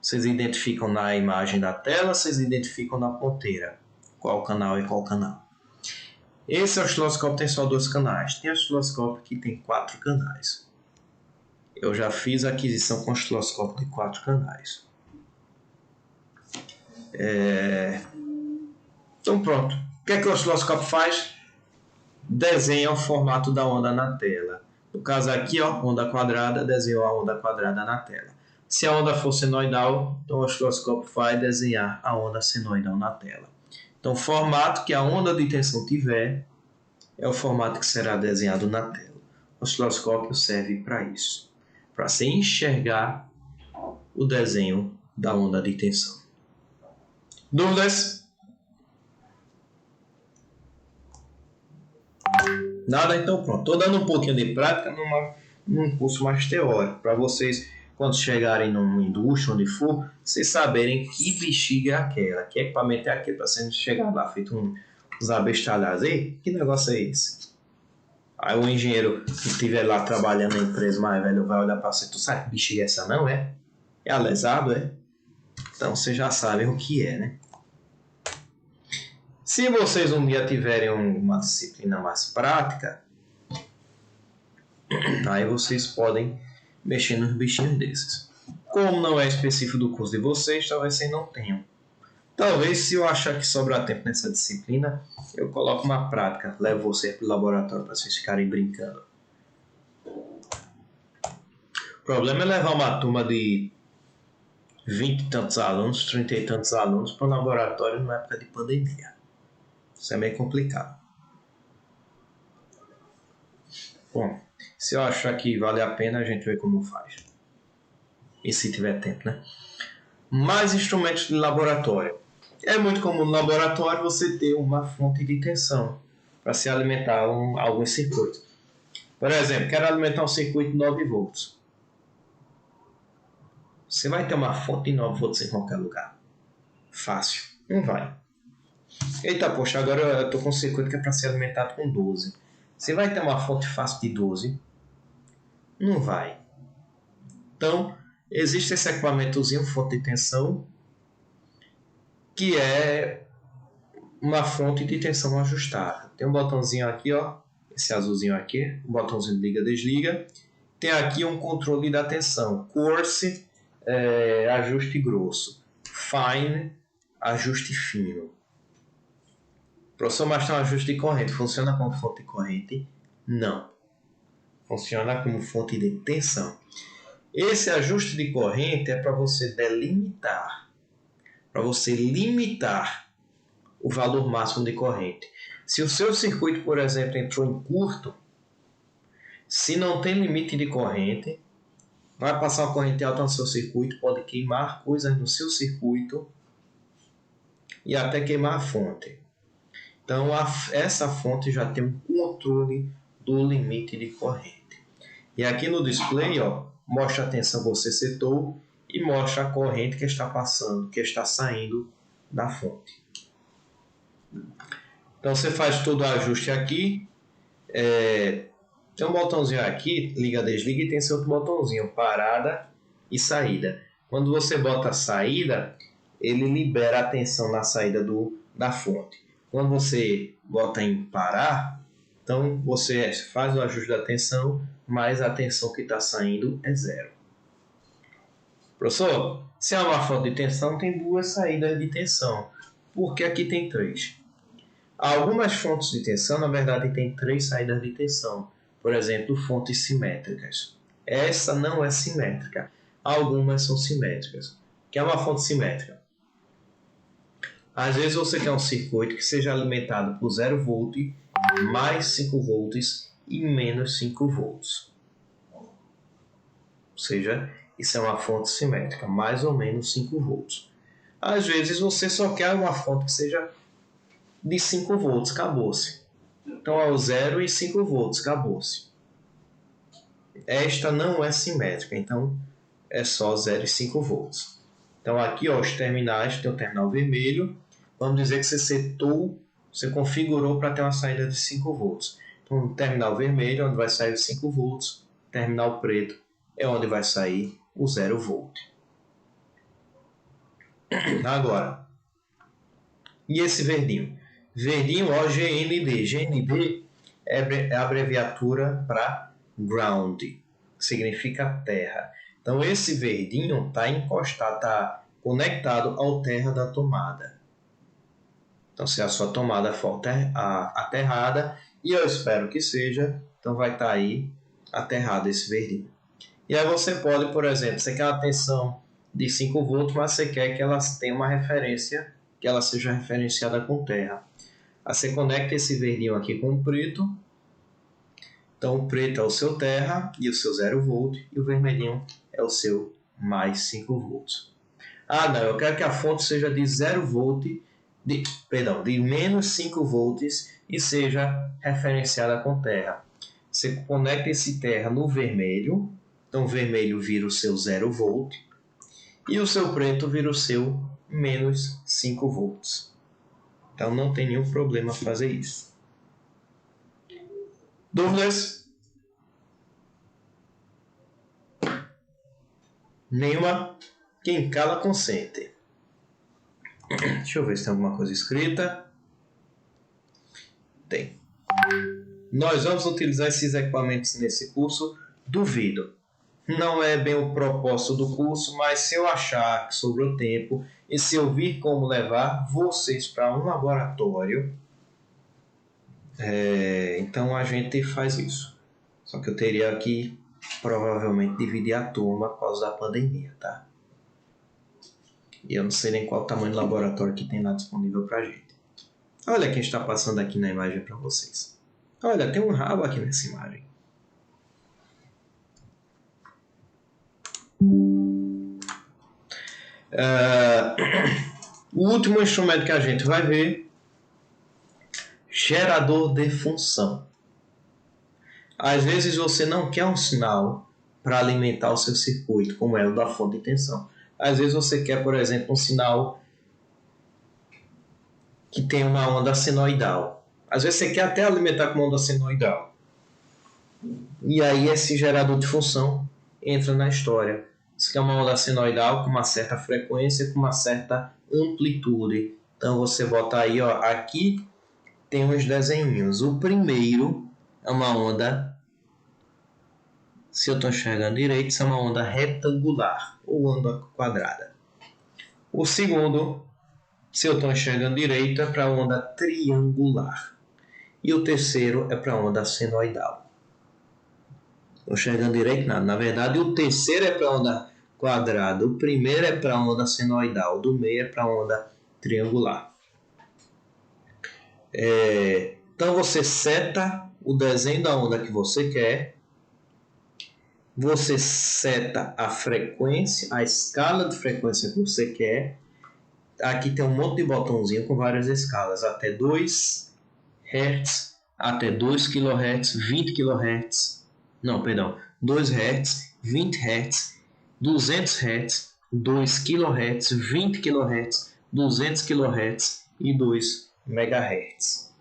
vocês identificam na imagem da tela, vocês identificam na ponteira qual canal é qual canal. Esse osciloscópio tem só 2 canais. Tem osciloscópio que tem 4 canais. Eu já fiz a aquisição com osciloscópio de 4 canais. Então pronto. O que é que o osciloscópio faz? Desenha o formato da onda na tela. No caso aqui, ó, onda quadrada, desenhou a onda quadrada na tela. Se a onda for senoidal, então o osciloscópio vai desenhar a onda senoidal na tela. Então, o formato que a onda de tensão tiver é o formato que será desenhado na tela. O osciloscópio serve para isso, para você enxergar o desenho da onda de tensão. Dúvidas? Nada? Então pronto. Estou dando um pouquinho de prática num curso mais teórico, para vocês, quando chegarem numa indústria, onde for, vocês saberem que bexiga é aquela, que equipamento é aquele, para você chegar lá feito uns abestalhados. Ei, que negócio é esse? Aí o engenheiro que estiver lá trabalhando na empresa mais velho vai olhar para você, tu sabe que bexiga é essa não, é? É alesado, é? Então vocês já sabem o que é, né? Se vocês um dia tiverem uma disciplina mais prática, aí vocês podem mexer nos bichinhos desses. Como não é específico do curso de vocês, talvez vocês não tenham. Talvez, se eu achar que sobrar tempo nessa disciplina, eu coloco uma prática, levo vocês para o laboratório para vocês ficarem brincando. O problema é levar uma turma de 20 e tantos alunos, 30 e tantos alunos para o laboratório na época de pandemia. Isso é meio complicado. Bom, se eu achar que vale a pena, a gente vê como faz. E se tiver tempo, né? Mais instrumentos de laboratório. É muito comum no laboratório você ter uma fonte de tensão para se alimentar alguns circuitos. Por exemplo, quero alimentar um circuito de 9 volts. Você vai ter uma fonte de 9 volts em qualquer lugar. Fácil. Não vai. Eita, poxa, agora eu estou com um circuito que é para ser alimentado com 12. Você vai ter uma fonte fácil de 12? Não vai. Então, existe esse equipamentozinho, fonte de tensão, que é uma fonte de tensão ajustável. Tem um botãozinho aqui, ó, esse azulzinho aqui, um botãozinho de liga-desliga. Tem aqui um controle da tensão, coarse, ajuste grosso, fine, ajuste fino. Professor, mas tem um ajuste de corrente. Funciona como fonte de corrente? Não. Funciona como fonte de tensão. Esse ajuste de corrente é para você delimitar, para você limitar o valor máximo de corrente. Se o seu circuito, por exemplo, entrou em curto, se não tem limite de corrente, vai passar uma corrente alta no seu circuito, pode queimar coisas no seu circuito e até queimar a fonte. Então, essa fonte já tem um controle do limite de corrente. E aqui no display, ó, mostra a tensão que você setou e mostra a corrente que está passando, que está saindo da fonte. Então, você faz todo o ajuste aqui. Tem um botãozinho aqui, liga, desliga, e tem esse outro botãozinho, parada e saída. Quando você bota a saída, ele libera a tensão na saída da fonte. Quando você bota em parar, então você faz o ajuste da tensão, mas a tensão que está saindo é zero. Professor, se é uma fonte de tensão, tem 2 saídas de tensão. Por que aqui tem 3? Algumas fontes de tensão, na verdade, têm 3 saídas de tensão. Por exemplo, fontes simétricas. Essa não é simétrica. Algumas são simétricas. O que é uma fonte simétrica? Às vezes você quer um circuito que seja alimentado por 0 volt, mais 5 volts e menos 5 volts. Ou seja, isso é uma fonte simétrica, mais ou menos 5 volts. Às vezes você só quer uma fonte que seja de 5 volts, acabou-se. Então é o 0 e 5 volts, acabou-se. Esta não é simétrica, então é só 0 e 5 volts. Então aqui, ó, os terminais, tem o terminal vermelho. Vamos dizer que você setou, você configurou para ter uma saída de 5 volts. Então o terminal vermelho é onde vai sair os 5 volts. Terminal preto é onde vai sair o 0 volt. Agora, e esse verdinho? Verdinho, ó, GND. GND é a abreviatura para ground, que significa terra. Então esse verdinho está encostado, está conectado ao terra da tomada. Então se a sua tomada for aterrada, e eu espero que seja, então vai estar aí aterrado esse verdinho. E aí você pode, por exemplo, você quer uma tensão de 5 volts, mas você quer que ela tenha uma referência, que ela seja referenciada com terra. Aí você conecta esse verdinho aqui com o preto. Então o preto é o seu terra e o seu 0 volt, e o vermelhinho é o seu mais 5 volts. Ah, não, eu quero que a fonte seja de 0 volt, de menos 5 volts e seja referenciada com terra. Você conecta esse terra no vermelho, então o vermelho vira o seu 0 volt e o seu preto vira o seu menos 5 volts. Então não tem nenhum problema fazer isso. Dúvidas? Nenhuma? Quem cala consente. Deixa eu ver se tem alguma coisa escrita. Tem. Nós vamos utilizar esses equipamentos nesse curso? Duvido. Não é bem o propósito do curso, mas se eu achar que sobrou tempo e se eu vir como levar vocês para um laboratório, então a gente faz isso. Só que eu teria que provavelmente dividir a turma por causa da pandemia, tá? E eu não sei nem qual o tamanho do laboratório que tem lá disponível pra gente. Olha quem está passando aqui na imagem para vocês. Olha, tem um rabo aqui nessa imagem. O último instrumento que a gente vai ver, gerador de função. Às vezes você não quer um sinal para alimentar o seu circuito, como é o da fonte de tensão. Às vezes você quer, por exemplo, um sinal que tem uma onda senoidal. Às vezes você quer até alimentar com uma onda senoidal. E aí esse gerador de função entra na história. Isso aqui é uma onda senoidal com uma certa frequência, com uma certa amplitude. Então você bota aí, ó, aqui tem uns desenhinhos. O primeiro é uma onda, se eu estou enxergando direito, isso é uma onda retangular ou onda quadrada. O segundo, se eu estou enxergando direito, é para onda triangular. E o terceiro é para onda senoidal. Estou enxergando direito? Nada. Na verdade, o terceiro é para onda quadrada, o primeiro é para onda senoidal, o do meio é para onda triangular. Então você seta o desenho da onda que você quer, você seta a frequência, a escala de frequência que você quer. Aqui tem um monte de botãozinho com várias escalas, até 2 Hz, até 2 kHz, 20 kHz, não, perdão, 2 Hz, 20 Hz, 200 Hz, 2 kHz, 20 kHz, 200 kHz e 2 MHz.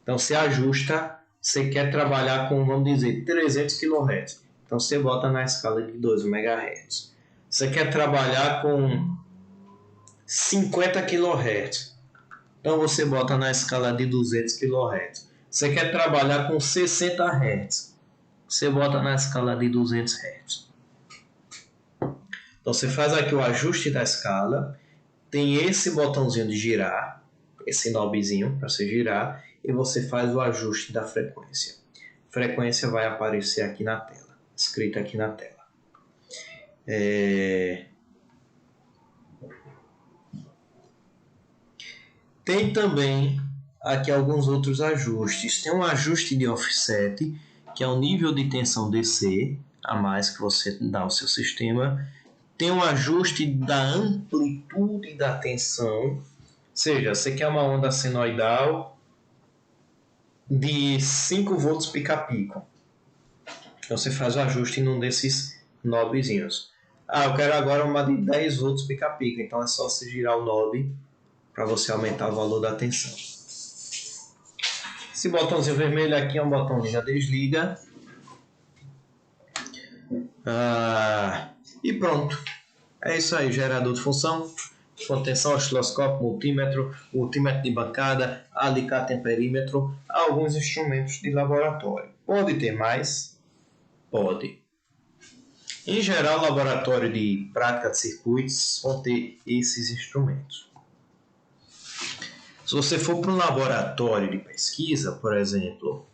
Então você ajusta, você quer trabalhar com, vamos dizer, 300 kHz. Então você bota na escala de 2 MHz. Você quer trabalhar com 50 kHz. Então você bota na escala de 200 kHz. Você quer trabalhar com 60 Hz. Você bota na escala de 200 Hz. Então você faz aqui o ajuste da escala. Tem esse botãozinho de girar. esse knobzinho para você girar e você faz o ajuste da frequência. A frequência vai aparecer aqui na tela, escrita aqui na tela. Tem também aqui alguns outros ajustes. Tem um ajuste de offset, que é o nível de tensão DC a mais que você dá ao seu sistema. Tem um ajuste da amplitude da tensão, ou seja, você quer uma onda senoidal de 5 volts pica-pico. Então você faz o ajuste em um desses knobzinhos. Eu quero agora uma de 10 volts pica-pico, então é só você girar o knob para você aumentar o valor da tensão. Esse botãozinho vermelho aqui é um botão liga-desliga. E pronto. É isso aí, gerador de função, contenção, osciloscópio, multímetro de bancada, alicate em perímetro, alguns instrumentos de laboratório. Pode ter mais? Pode. Em geral, laboratório de prática de circuitos vão ter esses instrumentos. Se você for para um laboratório de pesquisa, por exemplo,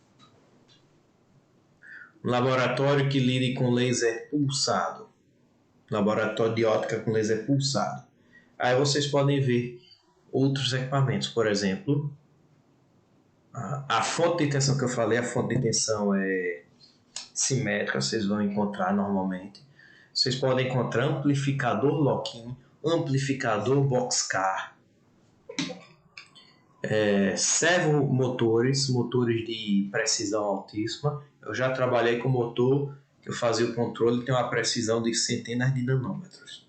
um laboratório que lide com laser pulsado, laboratório de óptica com laser pulsado, aí vocês podem ver outros equipamentos, por exemplo, a fonte de tensão que eu falei, a fonte de tensão é simétrica, vocês vão encontrar normalmente. Vocês podem encontrar amplificador lock-in, amplificador boxcar, servomotores, motores de precisão altíssima. Eu já trabalhei com motor que eu fazia o controle, tem uma precisão de centenas de nanômetros,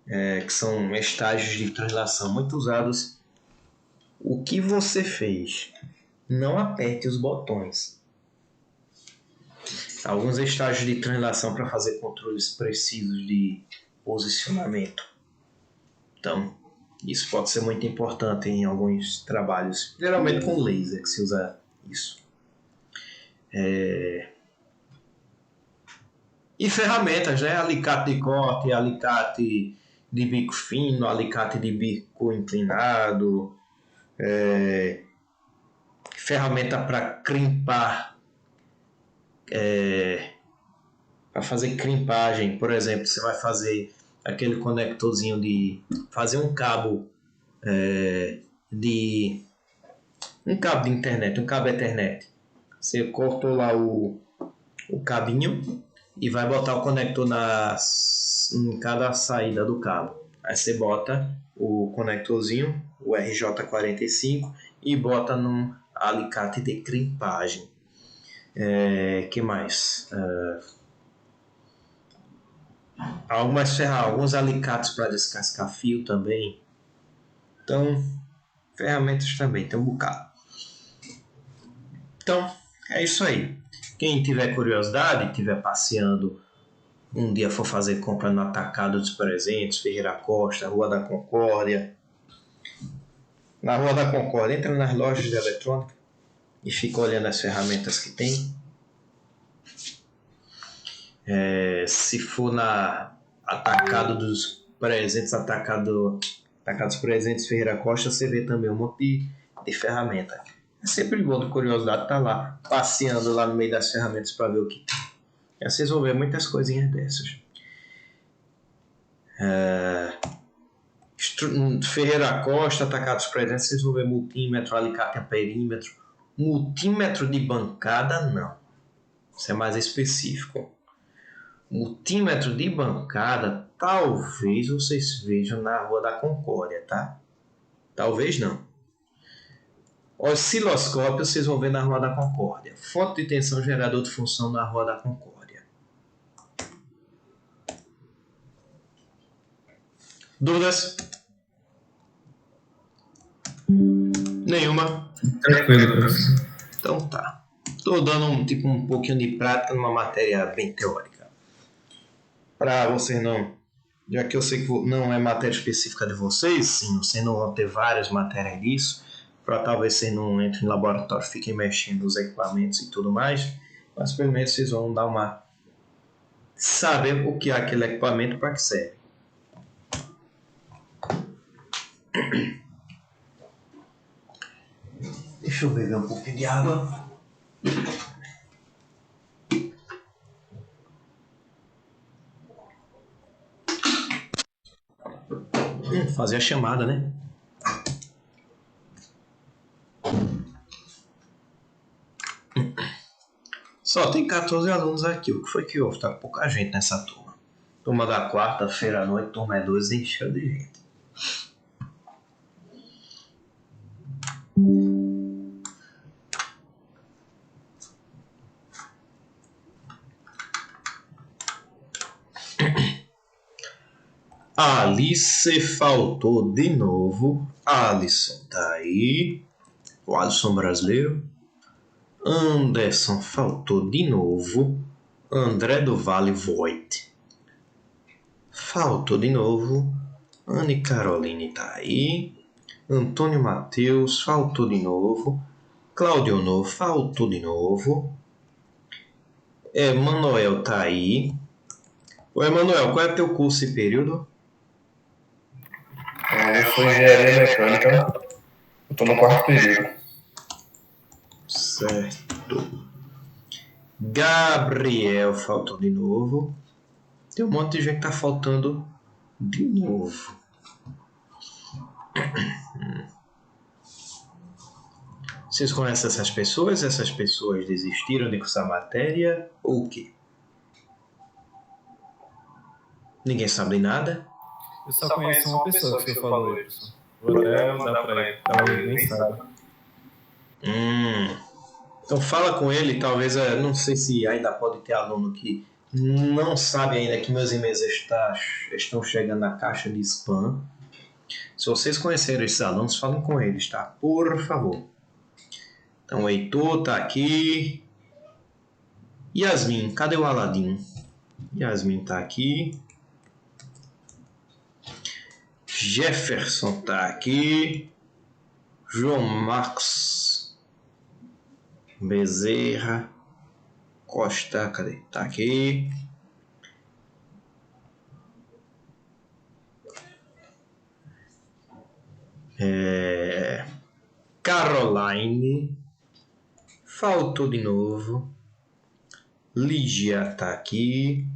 que são estágios de translação muito usados. O que você fez? Não aperte os botões. Alguns estágios de translação para fazer controles precisos de posicionamento. Então, isso pode ser muito importante em alguns trabalhos, geralmente com laser que se usa isso. E ferramentas, né? Alicate de corte, alicate de bico fino, alicate de bico inclinado, ferramenta para crimpar, para fazer crimpagem. Por exemplo, você vai fazer aquele conectorzinho de fazer um cabo de internet, um cabo Ethernet. Você cortou lá o cabinho e vai botar o conector em cada saída do cabo. Aí você bota o conectorzinho, o RJ45, e bota num alicate de crimpagem. Que mais? Alguns alicates para descascar fio também. Então, ferramentas também, tem um bocado. Então, é isso aí. Quem tiver curiosidade, estiver passeando, um dia for fazer compra no Atacado dos Presentes, Ferreira Costa, Rua da Concórdia. Na Rua da Concórdia, entra nas lojas de eletrônica e fica olhando as ferramentas que tem. Se for na Atacado dos Presentes, Atacado dos Presentes, Ferreira Costa, você vê também um monte de ferramenta. É sempre bom, de curiosidade, estar lá, passeando lá no meio das ferramentas para ver o que tem. Vocês vão ver muitas coisinhas dessas. Ferreira Costa, Atacados Presentes, vocês vão ver multímetro, alicate a perímetro. Multímetro de bancada, não. Isso é mais específico. Multímetro de bancada, talvez vocês vejam na Rua da Concórdia, tá? Talvez não. Osciloscópio vocês vão ver na Rua da Concórdia. Fonte de tensão, gerador de função na Rua da Concórdia. Dúvidas? Nenhuma? Tranquilo, professor. Então tá. Estou dando um pouquinho de prática numa matéria bem teórica. Para vocês não... Já que eu sei que não é matéria específica de vocês, sim, vocês não vão ter várias matérias disso, para talvez vocês não entrem no laboratório, fiquem mexendo nos equipamentos e tudo mais, mas pelo menos vocês vão dar uma... saber o que é aquele equipamento, para que serve. Deixa eu beber um pouquinho de água. Fazer a chamada, né? Só tem 14 alunos aqui. O que foi que houve? Tá pouca gente nessa turma. Turma da quarta-feira à noite, turma é 12, encheu de gente. A Alice faltou de novo. Alisson tá aí. O Alisson brasileiro. Anderson faltou de novo. André do Vale Voigt faltou de novo. Anne Caroline tá aí. Antônio Matheus faltou de novo. Claudio No faltou de novo. Emanuel tá aí. Ô Emanuel, qual é teu curso e período? Eu sou engenharia mecânica. Eu tô no quarto período. Certo. Gabriel faltou de novo. Tem um monte de gente que tá faltando de novo. Vocês conhecem essas pessoas? Essas pessoas desistiram de cursar matéria ou o quê? Ninguém sabe de nada? Eu só conheço uma pessoa que você falou aí, professor. Vou até mandar pra ele, talvez nem saiba. Então fala com ele, talvez, não sei se ainda pode ter aluno que não sabe ainda que meus e-mails estão chegando na caixa de spam. Se vocês conhecerem esses alunos, falem com eles, tá? Por favor. Então, o Heitor tá aqui. Yasmin, cadê o Aladim? Yasmin tá aqui. Jefferson tá aqui. João Marcos Bezerra Costa, cadê? Tá aqui. Caroline faltou de novo. Lígia tá aqui.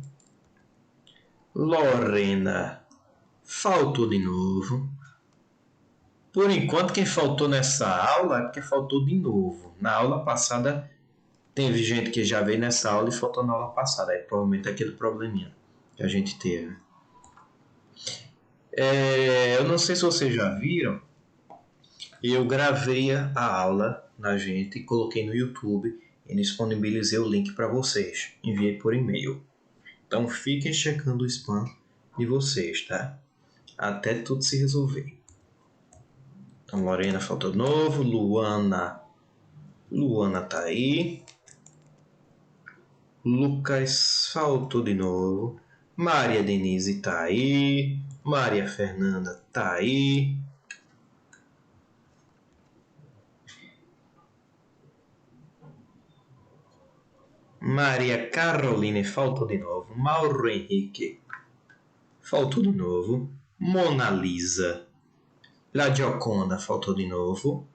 Lorena faltou de novo. Por enquanto, quem faltou nessa aula é porque faltou de novo. Na aula passada, teve gente que já veio nessa aula e faltou na aula passada. Aí provavelmente é aquele probleminha que a gente teve. Eu não sei se vocês já viram. Eu gravei a aula na gente e coloquei no YouTube e disponibilizei o link para vocês. Enviei por e-mail. Então fiquem checando o spam de vocês, tá? Até tudo se resolver. Então Lorena faltou de novo. Luana tá aí. Lucas faltou de novo. Maria Denise tá aí. Maria Fernanda tá aí. Maria Caroline faltou de novo. Mauro Henrique faltou de novo. Mona Lisa. La Gioconda faltou de novo.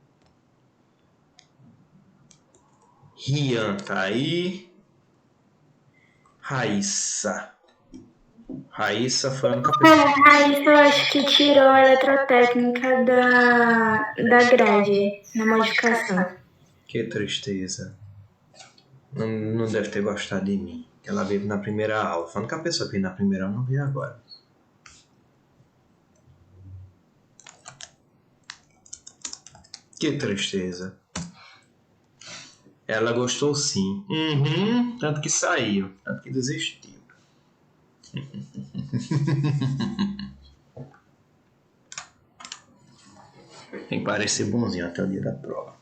Rian tá aí. Raíssa foi a única pessoa. Raíssa, eu acho que tirou a eletrotécnica da grade, na modificação. Que tristeza. Não deve ter gostado de mim. Ela veio na primeira aula. Foi a única pessoa que veio na primeira aula, não veio agora. Que tristeza. Ela gostou sim. Tanto que saiu. Tanto que desistiu. Tem que parecer bonzinho até o dia da prova.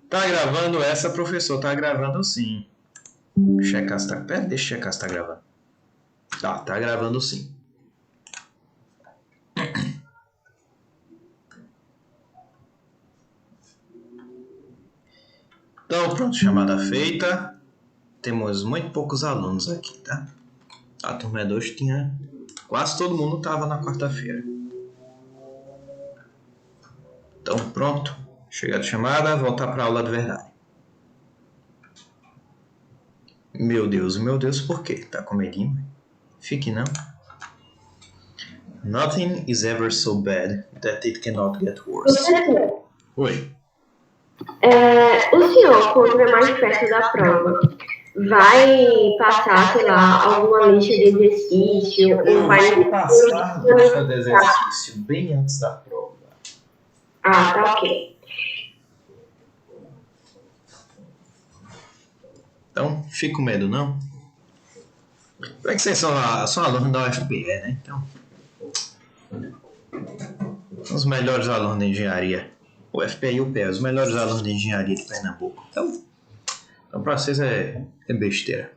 Tá gravando essa, professor? Tá gravando sim. Checar se tá... Pera, deixa eu checar se tá gravando. Tá gravando sim. Então, pronto, chamada feita. Temos muito poucos alunos aqui, tá? A turma 2 tinha... Quase todo mundo estava na quarta-feira. Então, pronto. Chega de chamada, voltar para a aula de verdade. Meu Deus, por quê? Tá com medinho? Fique não. Nothing is ever so bad that it cannot get worse. Professor, Oi. o senhor, quando é mais perto da prova, vai passar, sei lá, alguma lista de exercício? Ou vai passar a lista de exercício bem antes da prova. Ah, tá ok. Então, fica com medo, não? É que vocês são alunos da UFPE, né? Então, os melhores alunos de engenharia. O UFPE e o UPE, os melhores alunos de engenharia de Pernambuco. Então para vocês é besteira.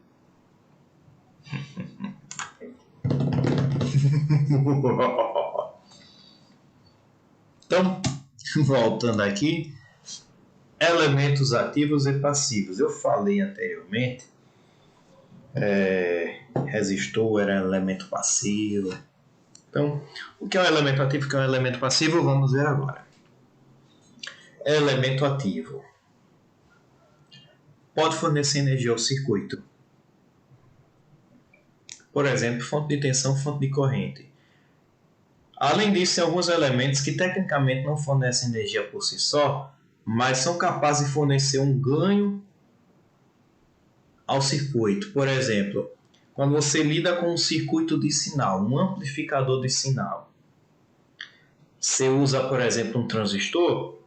Então, voltando aqui, elementos ativos e passivos. Eu falei anteriormente, resistor era elemento passivo. Então, o que é um elemento ativo e o que é um elemento passivo, vamos ver agora. Elemento ativo pode fornecer energia ao circuito. Por exemplo, fonte de tensão, fonte de corrente. Além disso, tem alguns elementos que tecnicamente não fornecem energia por si só, mas são capazes de fornecer um ganho ao circuito. Por exemplo, quando você lida com um circuito de sinal, um amplificador de sinal, você usa, por exemplo, um transistor,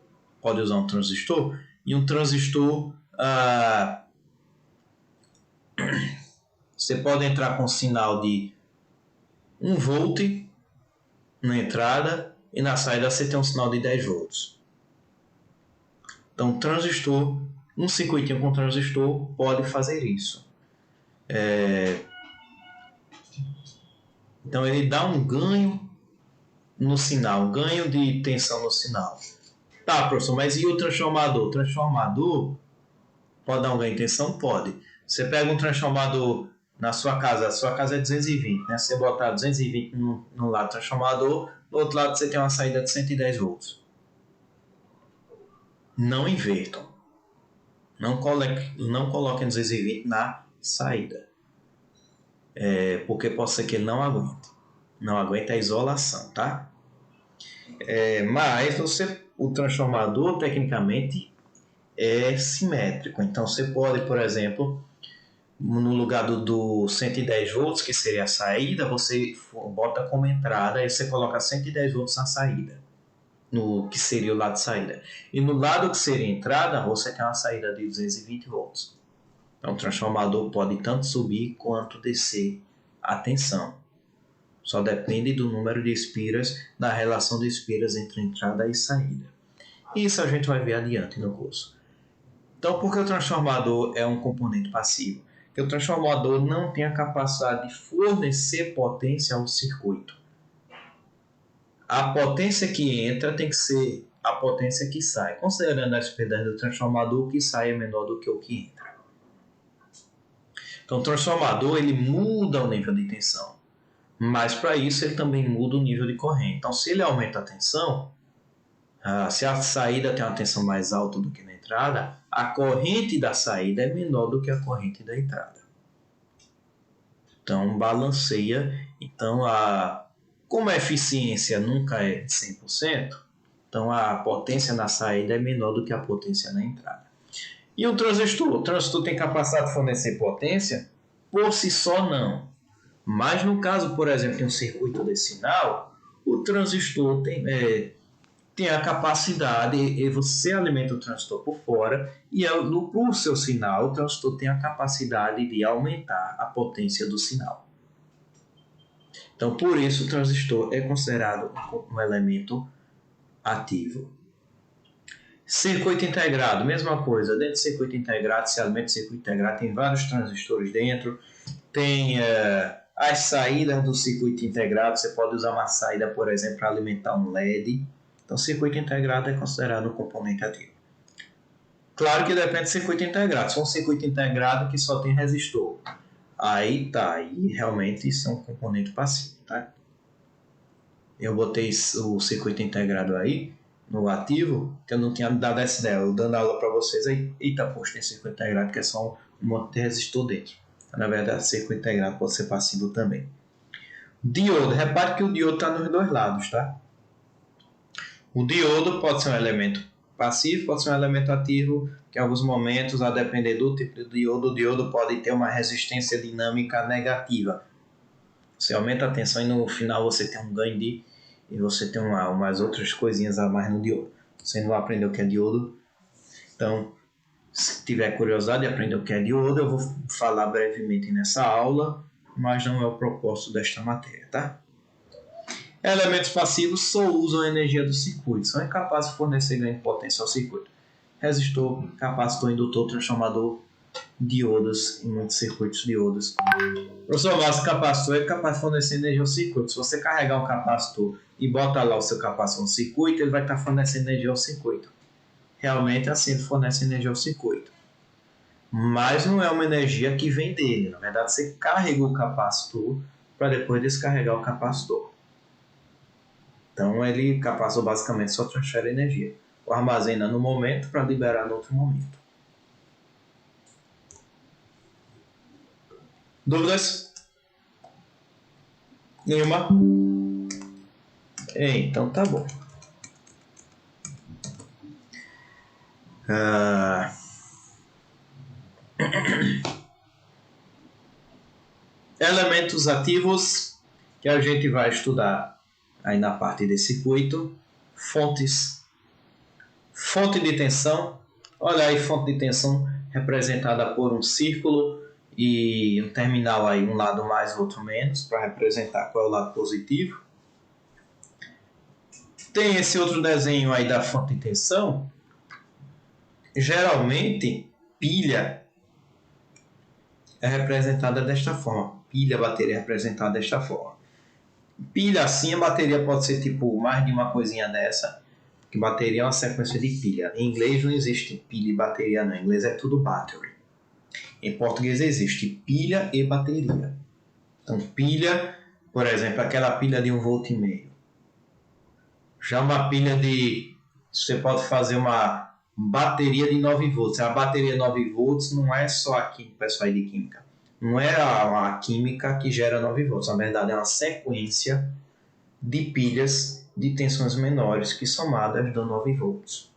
pode usar um transistor, e um transistor, você pode entrar com um sinal de 1 volt na entrada e na saída você tem um sinal de 10 volts. Então, transistor, um circuitinho com transistor pode fazer isso. Então, ele dá um ganho no sinal, um ganho de tensão no sinal. Tá, professor, mas e o transformador? O transformador pode dar um ganho de tensão? Pode. Você pega um transformador na sua casa, a sua casa é 220, né? Você botar 220 no lado do transformador, do outro lado você tem uma saída de 110 volts. Não invertam. Não coloquem 220 na saída. Porque pode ser que ele não aguente. Não aguenta a isolação, tá? Mas o transformador, tecnicamente, é simétrico. Então, você pode, por exemplo, no lugar do 110 volts, que seria a saída, você bota como entrada e você coloca 110 volts na saída, no que seria o lado de saída. E no lado que seria a entrada, você tem uma saída de 220 volts. Então, o transformador pode tanto subir quanto descer a tensão. Só depende do número de espiras, da relação de espiras entre entrada e saída. Isso a gente vai ver adiante no curso. Então, por que o transformador é um componente passivo? Porque o transformador não tem a capacidade de fornecer potência ao circuito. A potência que entra tem que ser a potência que sai. Considerando as perdas do transformador, o que sai é menor do que o que entra. Então, o transformador ele muda o nível de tensão. Mas, para isso, ele também muda o nível de corrente. Então, se ele aumenta a tensão, se a saída tem uma tensão mais alta do que na entrada, a corrente da saída é menor do que a corrente da entrada. Então, balanceia. Então, como a eficiência nunca é de 100%, então a potência na saída é menor do que a potência na entrada. E o transistor? O transistor tem capacidade de fornecer potência? Por si só, não. Mas no caso, por exemplo, de um circuito de sinal, o transistor tem a capacidade, e você alimenta o transistor por fora, e por seu sinal, o transistor tem a capacidade de aumentar a potência do sinal. Então, por isso, o transistor é considerado um elemento ativo. Circuito integrado, mesma coisa. Dentro do circuito integrado, se alimenta o circuito integrado, tem vários transistores dentro, tem as saídas do circuito integrado. Você pode usar uma saída, por exemplo, para alimentar um LED. Então, o circuito integrado é considerado um componente ativo. Claro que depende do circuito integrado. Se for um circuito integrado que só tem resistor, Aí tá, aí realmente isso é um componente passivo, tá? Eu botei o circuito integrado aí no ativo, que eu não tinha dado essa ideia. Eu dando aula para vocês aí, eita, poxa, tem circuito integrado que é só um monte de resistor dentro. Na verdade, circuito integrado pode ser passivo também. Diodo, repare que o diodo está nos dois lados, tá? O diodo pode ser um elemento passivo, pode ser um elemento ativo, que em alguns momentos, a depender do tipo de diodo, o diodo pode ter uma resistência dinâmica negativa. Você aumenta a tensão e no final você tem um ganho de... e você tem umas outras coisinhas a mais no diodo. Você não aprendeu o que é diodo, então, se tiver curiosidade de aprender o que é diodo, eu vou falar brevemente nessa aula, mas não é o propósito desta matéria, tá? Elementos passivos só usam a energia do circuito, são incapazes de fornecer ganho de potência ao circuito. Resistor, capacitor, indutor, transformador, diodos em muitos circuitos diodos. Professor, mas o capacitor é capaz de fornecer energia ao circuito. Se você carregar um capacitor e botar lá o seu capacitor no circuito, ele vai estar fornecendo energia ao circuito. Realmente assim ele fornece energia ao circuito. Mas não é uma energia que vem dele. Na verdade, você carrega o capacitor para depois descarregar o capacitor. Então, o capacitor basicamente só transfere energia. O armazena no momento para liberar no outro momento. Dúvidas? Nenhuma? Então tá bom. Elementos ativos que a gente vai estudar aí na parte de circuito. Fontes. Fonte de tensão. Olha aí, fonte de tensão representada por um círculo e um terminal aí, um lado mais, outro menos, para representar qual é o lado positivo. Tem esse outro desenho aí da fonte de tensão. Geralmente, pilha é representada desta forma. Pilha, bateria é representada desta forma. Pilha assim, a bateria pode ser tipo mais de uma coisinha dessa, que bateria é uma sequência de pilha. Em inglês não existe pilha e bateria não, em inglês é tudo battery. Em português existe pilha e bateria. Então pilha, por exemplo, aquela pilha de 1,5 volt. Já uma pilha de... você pode fazer uma bateria de 9 volts. A bateria 9 volts não é só aqui, pessoal de química. Não é a química que gera 9 volts. Na verdade, é uma sequência de pilhas de tensões menores que somadas dão 9 volts.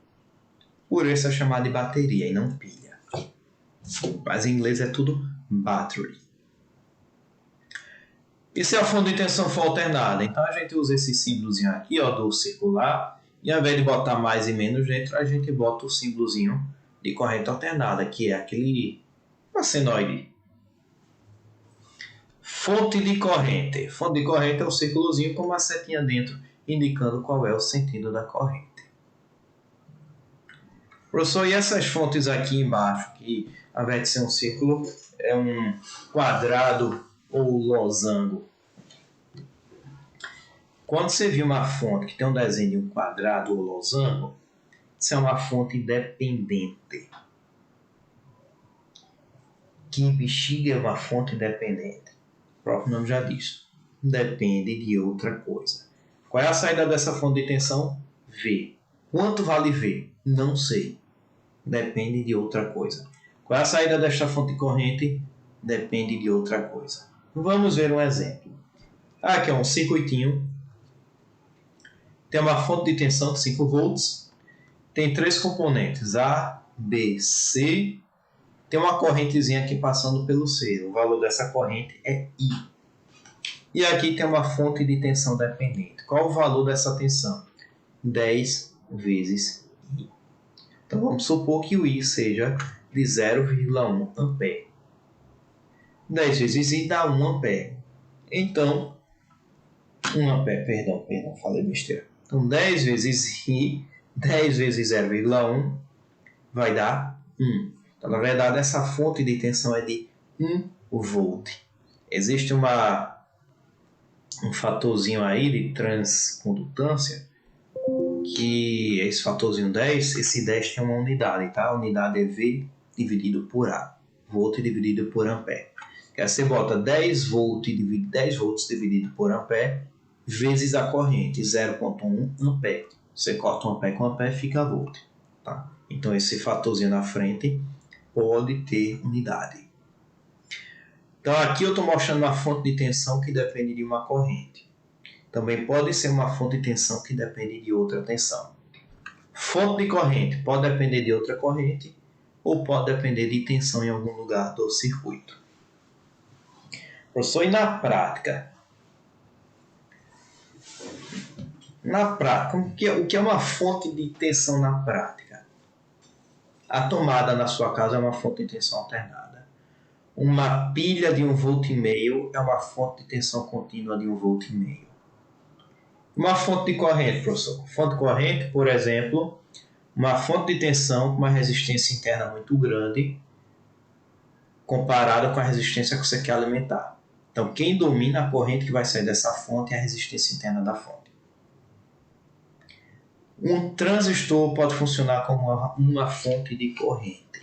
Por isso é chamada de bateria e não pilha. Mas em inglês é tudo battery. E se a fonte de tensão for alternada? Então a gente usa esse símbolozinho aqui, ó, do circular. E ao invés de botar mais e menos dentro, a gente bota o símbolozinho de corrente alternada, que é aquele senoide. Fonte de corrente. Fonte de corrente é um círculozinho com uma setinha dentro, indicando qual é o sentido da corrente. Professor, e essas fontes aqui embaixo, que ao invés de ser um círculo, é um quadrado ou losango? Quando você viu uma fonte que tem um desenho de um quadrado ou losango, isso é uma fonte dependente. Que bexiga é uma fonte dependente? O próprio nome já diz. Depende de outra coisa. Qual é a saída dessa fonte de tensão? V. Quanto vale V? Não sei. Depende de outra coisa. Qual é a saída desta fonte de corrente? Depende de outra coisa. Vamos ver um exemplo. Aqui é um circuitinho. Tem uma fonte de tensão de 5 volts. Tem 3 componentes, A, B, C. Tem uma correntezinha aqui passando pelo C. O valor dessa corrente é I. E aqui tem uma fonte de tensão dependente. Qual o valor dessa tensão? 10 vezes I. Então vamos supor que o I seja de 0,1 ampere. 10 vezes I dá 1 ampere. Então, 1 ampere, perdão, falei besteira. Então 10 vezes I, 10 vezes 0,1 vai dar 1. Então, na verdade, essa fonte de tensão é de 1 volt. Existe um fatorzinho aí de transcondutância, que é esse fatorzinho 10, esse 10 tem uma unidade, tá? A unidade é V dividido por A, volt dividido por ampere. Que aí você bota 10 volts dividido por ampere vezes a corrente, 0,1 ampere. Você corta 1 ampere com 1 ampere, fica volt. Tá? Então, esse fatorzinho na frente pode ter unidade. Então, aqui eu estou mostrando uma fonte de tensão que depende de uma corrente. Também pode ser uma fonte de tensão que depende de outra tensão. Fonte de corrente pode depender de outra corrente ou pode depender de tensão em algum lugar do circuito. Professor, e na prática? Na prática, o que é uma fonte de tensão na prática? A tomada na sua casa é uma fonte de tensão alternada. Uma pilha de 1,5 volt é uma fonte de tensão contínua de 1,5 volt. Uma fonte de corrente, professor. Fonte de corrente, por exemplo, uma fonte de tensão com uma resistência interna muito grande comparada com a resistência que você quer alimentar. Então, quem domina a corrente que vai sair dessa fonte é a resistência interna da fonte. Um transistor pode funcionar como uma fonte de corrente.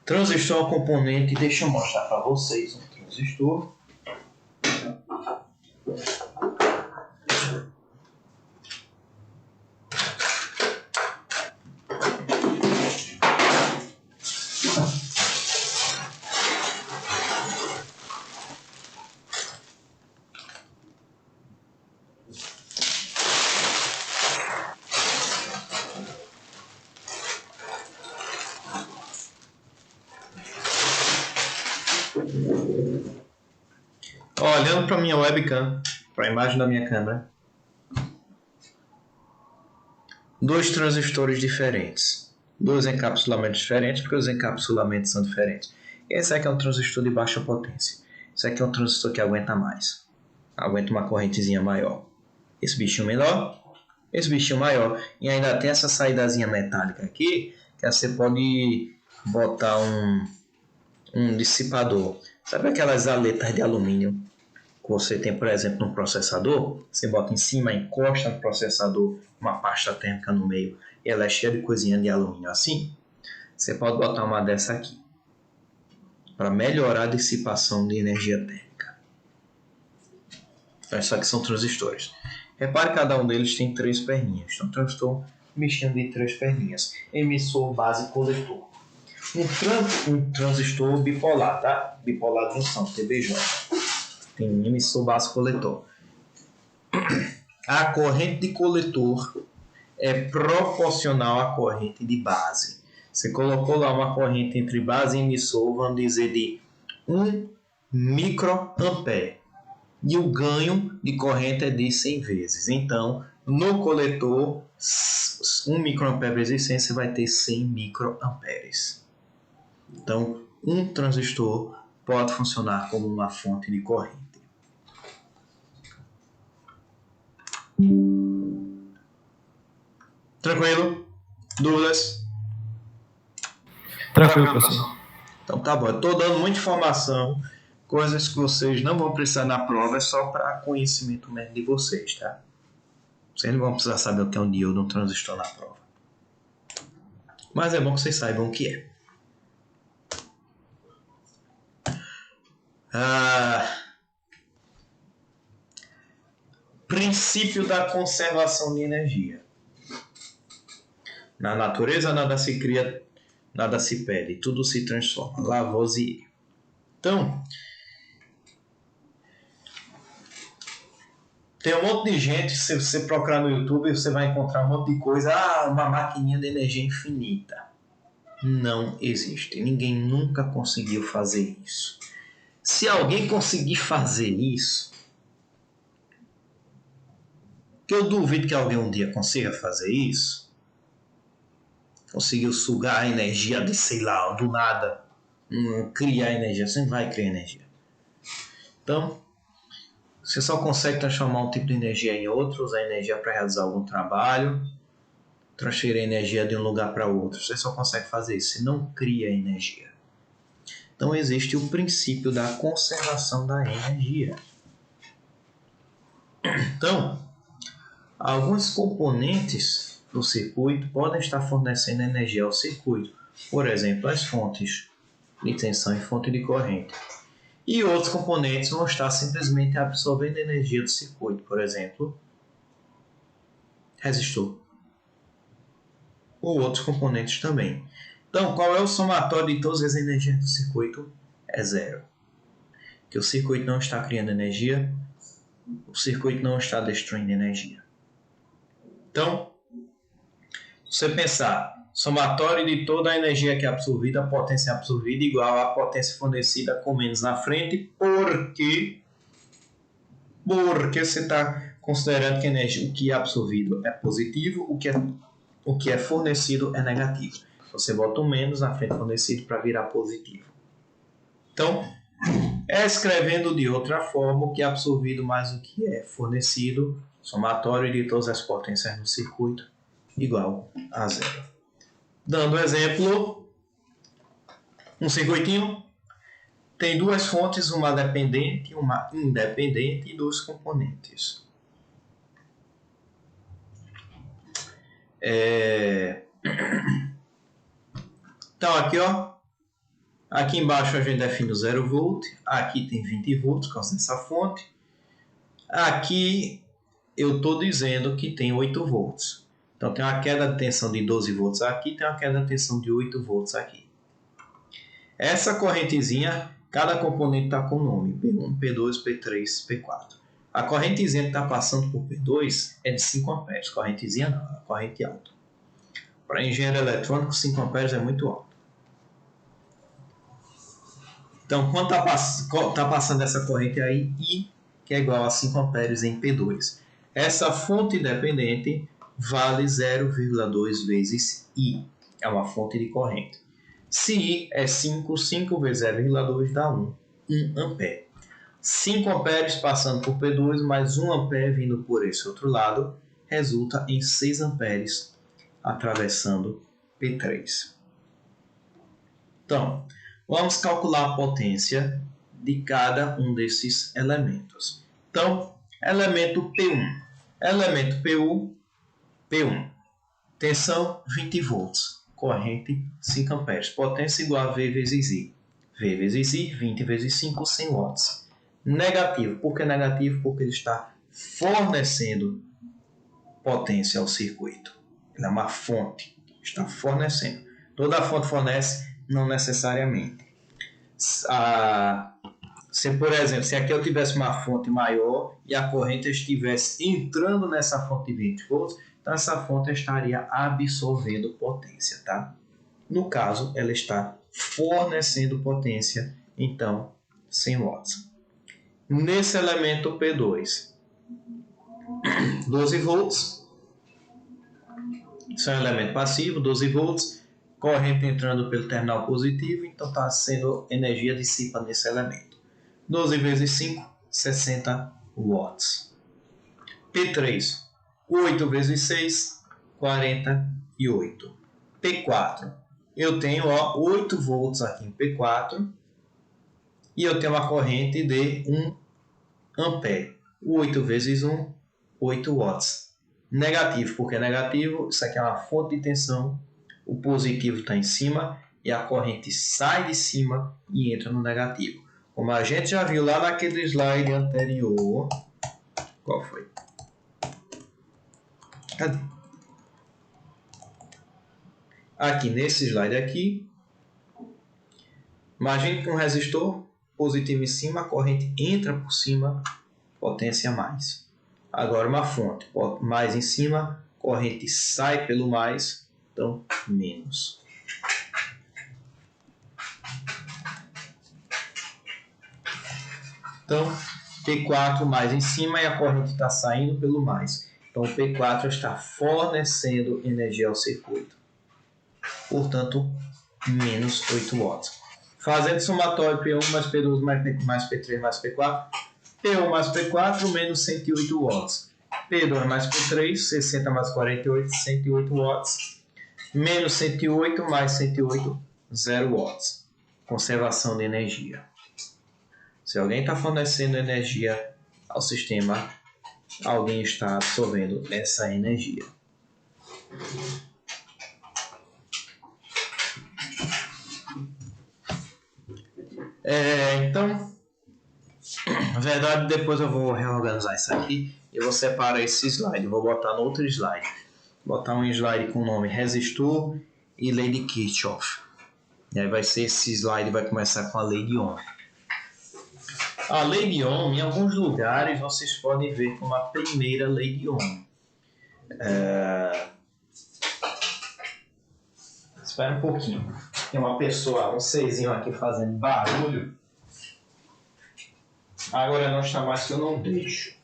Transistor é um componente, deixa eu mostrar para vocês um transistor. Olhando para minha webcam, para a imagem da minha câmera, 2 transistores diferentes, 2 encapsulamentos diferentes, porque os encapsulamentos são diferentes. Esse aqui é um transistor de baixa potência. Esse aqui é um transistor que aguenta mais, aguenta uma correntezinha maior. Esse bichinho menor, esse bichinho maior, e ainda tem essa saídazinha metálica aqui, que você pode botar um dissipador. Sabe aquelas aletas de alumínio que você tem, por exemplo, no processador? Você bota em cima, encosta no processador, uma pasta térmica no meio, e ela é cheia de coisinha de alumínio assim. Você pode botar uma dessa aqui, para melhorar a dissipação de energia térmica. Então, isso aqui são transistores. Repare que cada um deles tem 3 perninhas. Então, transistor, bichinho de 3 perninhas. Emissor, base, coletor. Um transistor bipolar, tá? Bipolar de junção, TBJ. Tem emissor, base, coletor. A corrente de coletor é proporcional à corrente de base. Você colocou lá uma corrente entre base e emissor, vamos dizer, de 1 microampere. E o ganho de corrente é de 100 vezes. Então, no coletor, 1 microampere vezes 100, você vai ter 100 microamperes. Então, um transistor pode funcionar como uma fonte de corrente. Tranquilo? Dúvidas? Tranquilo, professor. Então tá bom, eu estou dando muita informação, coisas que vocês não vão precisar na prova, é só para conhecimento mesmo de vocês, tá? Vocês não vão precisar saber o que é um diodo, um transistor na prova. Mas é bom que vocês saibam o que é. Princípio da conservação de energia. Na natureza nada se cria, nada se perde, tudo se transforma. Lavoisier. Então, tem um monte de gente, se você procurar no YouTube, você vai encontrar um monte de coisa. Uma maquininha de energia infinita. Não existe. Ninguém nunca conseguiu fazer isso. Se alguém conseguir fazer isso, que eu duvido que alguém um dia consiga fazer isso, conseguiu sugar a energia de, sei lá, do nada, criar energia, você não vai criar energia. Então, você só consegue transformar um tipo de energia em outro, usar energia para realizar algum trabalho, transferir energia de um lugar para outro. Você só consegue fazer isso, você não cria energia. Então existe o princípio da conservação da energia. Então, alguns componentes do circuito podem estar fornecendo energia ao circuito. Por exemplo, as fontes de tensão e fonte de corrente. E outros componentes vão estar simplesmente absorvendo energia do circuito, por exemplo, resistor. Ou outros componentes também. Então, qual é o somatório de todas as energias do circuito? É zero. Que o circuito não está criando energia, o circuito não está destruindo energia. Então, se você pensar, somatório de toda a energia que é absorvida, a potência absorvida igual à potência fornecida com menos na frente, porque você está considerando que a energia, o que é absorvido é positivo, o que é fornecido é negativo. Você bota o menos na frente fornecido para virar positivo. Então, escrevendo de outra forma, o que é absorvido mais o que é fornecido, somatório de todas as potências no circuito, igual a zero. Dando exemplo, um circuitinho tem duas fontes, uma dependente e uma independente, e dois componentes. Então aqui, ó, aqui embaixo a gente define o 0 volt, aqui tem 20 volts por causa dessa fonte. Aqui eu estou dizendo que tem 8 volts. Então tem uma queda de tensão de 12 volts aqui, tem uma queda de tensão de 8 volts aqui. Essa correntezinha, cada componente está com nome, P1, P2, P3, P4. A correntezinha que está passando por P2 é de 5 amperes. Correntezinha não, é corrente alta. Para engenheiro eletrônico, 5 amperes é muito alto. Então, quando está passando essa corrente aí, I, que é igual a 5 amperes em P2. Essa fonte dependente vale 0,2 vezes I. É uma fonte de corrente. Se I é 5, 5 vezes 0,2 dá 1 ampere. 5 amperes passando por P2 mais 1 ampere vindo por esse outro lado resulta em 6 amperes atravessando P3. Então, vamos calcular a potência de cada um desses elementos. Então, elemento P1. Elemento P1. Tensão 20 volts. Corrente 5 amperes. Potência igual a V vezes I. V vezes I, 20 vezes 5, 100 watts. Negativo. Por que negativo? Porque ele está fornecendo potência ao circuito. Ele é uma fonte. Está fornecendo. Toda fonte fornece, não necessariamente. Se, por exemplo, se aqui eu tivesse uma fonte maior e a corrente estivesse entrando nessa fonte de 20 volts, então essa fonte estaria absorvendo potência, tá? No caso, ela está fornecendo potência, então 100 watts. Nesse elemento P2, 12 volts, isso é um elemento passivo, 12 volts, corrente entrando pelo terminal positivo, então está sendo energia dissipa nesse elemento. 12 vezes 5, 60 watts. P3, 8 vezes 6, 48. P4, eu tenho 8 volts aqui em P4 e eu tenho uma corrente de 1 ampere. 8 vezes 1, 8 watts. Negativo, porque é negativo, isso aqui é uma fonte de tensão, o positivo está em cima e a corrente sai de cima e entra no negativo. Como a gente já viu lá naquele slide anterior. Qual foi? Cadê? Aqui nesse slide aqui. Imagine que um resistor positivo em cima, a corrente entra por cima, potência mais. Agora uma fonte, mais em cima, corrente sai pelo mais, então menos. Então, P4 mais em cima e a corrente está saindo pelo mais. Então, o P4 está fornecendo energia ao circuito. Portanto, menos 8 watts. Fazendo somatório P1 mais P2 mais P3 mais P4. P1 mais P4 menos 108 watts. P2 mais P3, 60 mais 48, 108 watts. Menos 108 mais 108, 0 watts. Conservação de energia. Se alguém está fornecendo energia ao sistema, alguém está absorvendo essa energia. Então, na verdade, depois eu vou reorganizar isso aqui. Eu vou separar esse slide. Vou botar no outro slide. Vou botar um slide com o nome resistor e lei de Kirchhoff. E aí vai ser esse slide, vai começar com a lei de Ohm. A lei de Ohm, em alguns lugares, vocês podem ver como a primeira lei de Ohm. Espera um pouquinho. Tem uma pessoa, um serzinho aqui fazendo barulho. Agora não está mais que eu não deixo.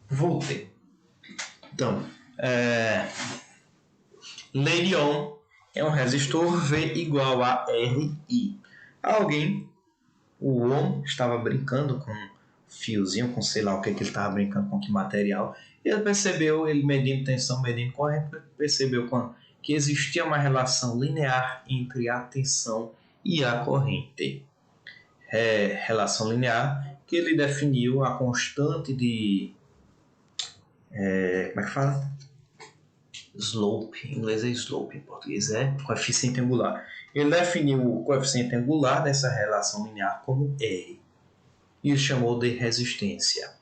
Voltei. Então, lei de Ohm é um resistor V igual a RI. O Ohm estava brincando com um fiozinho, com sei lá o que ele estava brincando, com que material. Ele percebeu, ele medindo tensão, medindo corrente, percebeu que existia uma relação linear entre a tensão e a corrente. Relação linear que ele definiu a constante de... como é que fala? Slope, em inglês é slope, em português é coeficiente angular. Ele definiu o coeficiente angular dessa relação linear como R e o chamou de resistência.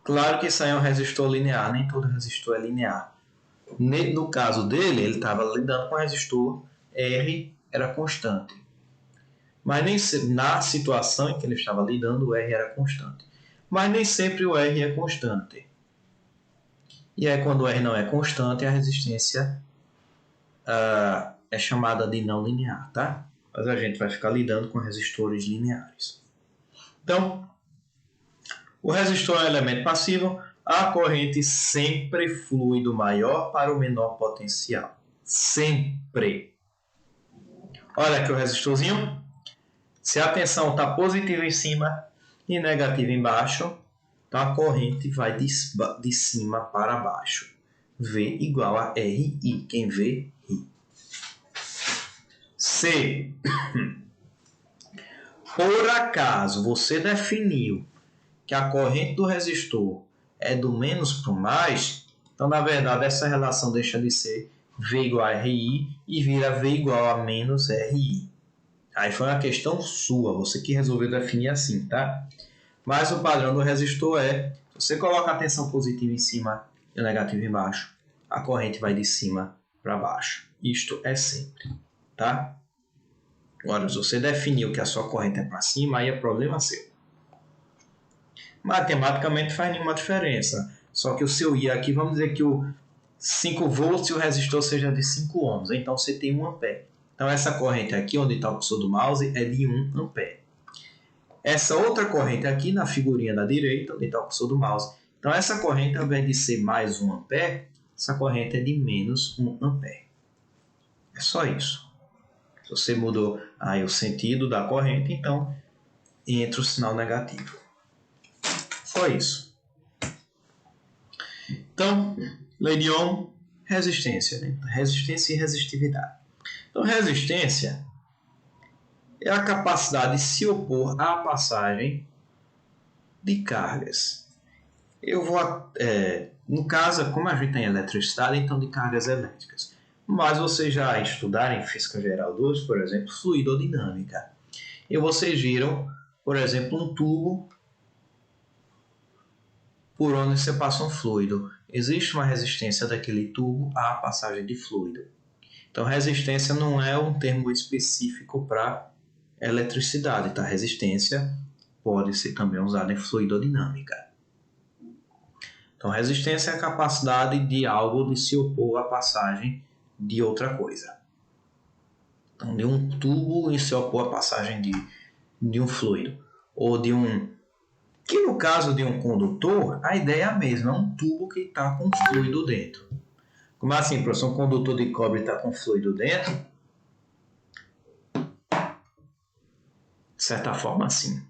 Claro que isso aí é um resistor linear, nem todo resistor é linear. No caso dele, ele estava lidando com um resistor, R era constante. Mas nem na situação em que ele estava lidando, o R era constante. Mas nem sempre o R é constante. E aí, quando o R não é constante, a resistência é chamada de não linear, tá? Mas a gente vai ficar lidando com resistores lineares. Então, o resistor é um elemento passivo. A corrente sempre flui do maior para o menor potencial. Sempre. Olha aqui o resistorzinho. Se a tensão está positiva em cima e negativa embaixo, então a corrente vai de cima para baixo. V igual a RI. Quem vê, ri. Se por acaso você definiu que a corrente do resistor é do menos para o mais, então na verdade essa relação deixa de ser V igual a RI e vira V igual a menos RI. Aí foi uma questão sua, você que resolveu definir assim, tá? Mas o padrão do resistor se você coloca a tensão positiva em cima e o negativo embaixo, a corrente vai de cima para baixo. Isto é sempre, tá? Agora, se você definiu que a sua corrente é para cima, aí é problema seu. Matematicamente faz nenhuma diferença. Só que o seu I aqui, vamos dizer que o 5 volts e o resistor seja de 5 ohms. Então você tem 1 ampere. Então essa corrente aqui, onde está o cursor do mouse, é de 1 ampere. Essa outra corrente aqui, na figurinha da direita, onde está o cursor do mouse. Então essa corrente, ao invés de ser mais 1 ampere, essa corrente é de menos 1 ampere. É só isso. Se você mudou aí o sentido da corrente, então entra o sinal negativo. Só isso. Então, lei de Ohm, resistência, né? Resistência e resistividade. Então, resistência é a capacidade de se opor à passagem de cargas. Eu vou, no caso, como a gente tem eletricidade, então de cargas elétricas. Mas vocês já estudaram em Física Geral 2, por exemplo, fluidodinâmica. E vocês viram, por exemplo, um tubo por onde você passa um fluido. Existe uma resistência daquele tubo à passagem de fluido. Então, resistência não é um termo específico para eletricidade, tá? Resistência pode ser também usada em fluidodinâmica. Então, resistência é a capacidade de algo de se opor à passagem de outra coisa. Então, de um tubo em se opor à passagem de um fluido. Ou de um... Que no caso de um condutor, a ideia é a mesma. É um tubo que está com fluido dentro. Como assim, professor? Um condutor de cobre está com fluido dentro? De certa forma, sim.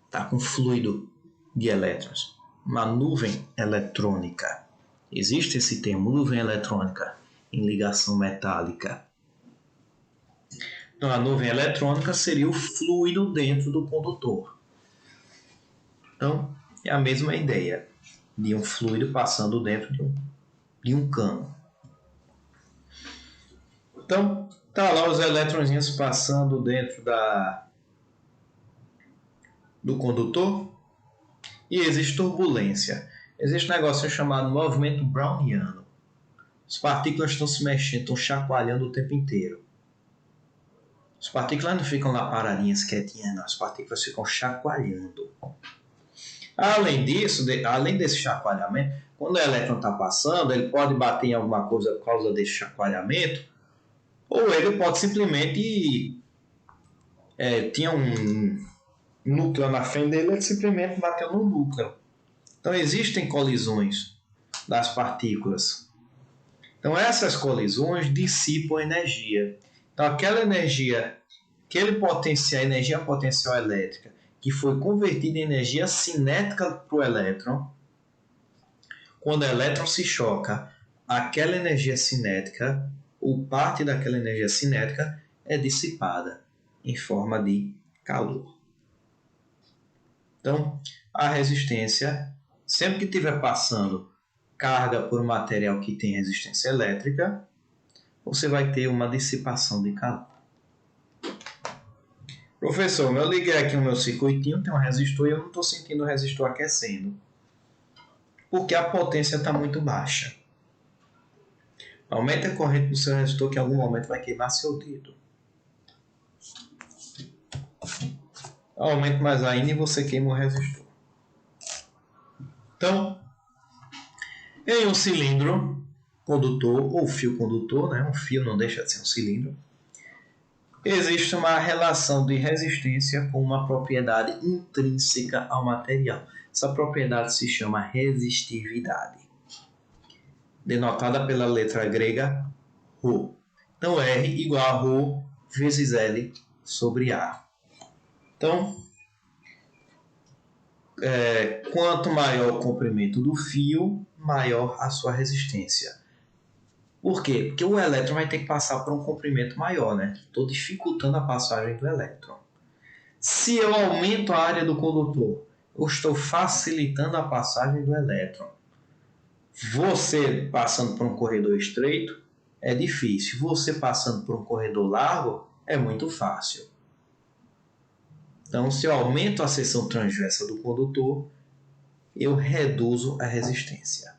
Está com fluido de elétrons. Uma nuvem eletrônica. Existe esse termo, nuvem eletrônica, em ligação metálica. Então, a nuvem eletrônica seria o fluido dentro do condutor. Então, é a mesma ideia de um fluido passando dentro de um cano. Então, tá lá os elétronzinhos passando dentro do condutor e existe turbulência. Existe um negócio chamado movimento browniano. As partículas estão se mexendo, estão chacoalhando o tempo inteiro. As partículas não ficam lá paradinhas, quietinhas, não. As partículas ficam chacoalhando. Além disso, além desse chacoalhamento, quando o elétron está passando, ele pode bater em alguma coisa por causa desse chacoalhamento, ou ele pode simplesmente... tinha um núcleo na frente dele, ele simplesmente bateu no núcleo. Então existem colisões das partículas. Então essas colisões dissipam energia. Então aquela energia, energia potencial elétrica, que foi convertida em energia cinética para o elétron, quando o elétron se choca, aquela energia cinética, ou parte daquela energia cinética, é dissipada em forma de calor. Então, a resistência, sempre que estiver passando carga por um material que tem resistência elétrica, você vai ter uma dissipação de calor. Professor, eu liguei aqui o meu circuitinho, tem um resistor e eu não estou sentindo o resistor aquecendo, porque a potência está muito baixa. Aumente a corrente do seu resistor que em algum momento vai queimar seu dedo. Aumente mais ainda e você queima o resistor. Então, em um cilindro condutor ou fio condutor, né? Um fio não deixa de ser um cilindro, existe uma relação de resistência com uma propriedade intrínseca ao material. Essa propriedade se chama resistividade, denotada pela letra grega ρ. Então, R igual a ρ vezes L sobre A. Então, quanto maior o comprimento do fio, maior a sua resistência. Por quê? Porque o elétron vai ter que passar por um comprimento maior, né? Estou dificultando a passagem do elétron. Se eu aumento a área do condutor, eu estou facilitando a passagem do elétron. Você passando por um corredor estreito é difícil. Você passando por um corredor largo é muito fácil. Então, se eu aumento a seção transversa do condutor, eu reduzo a resistência.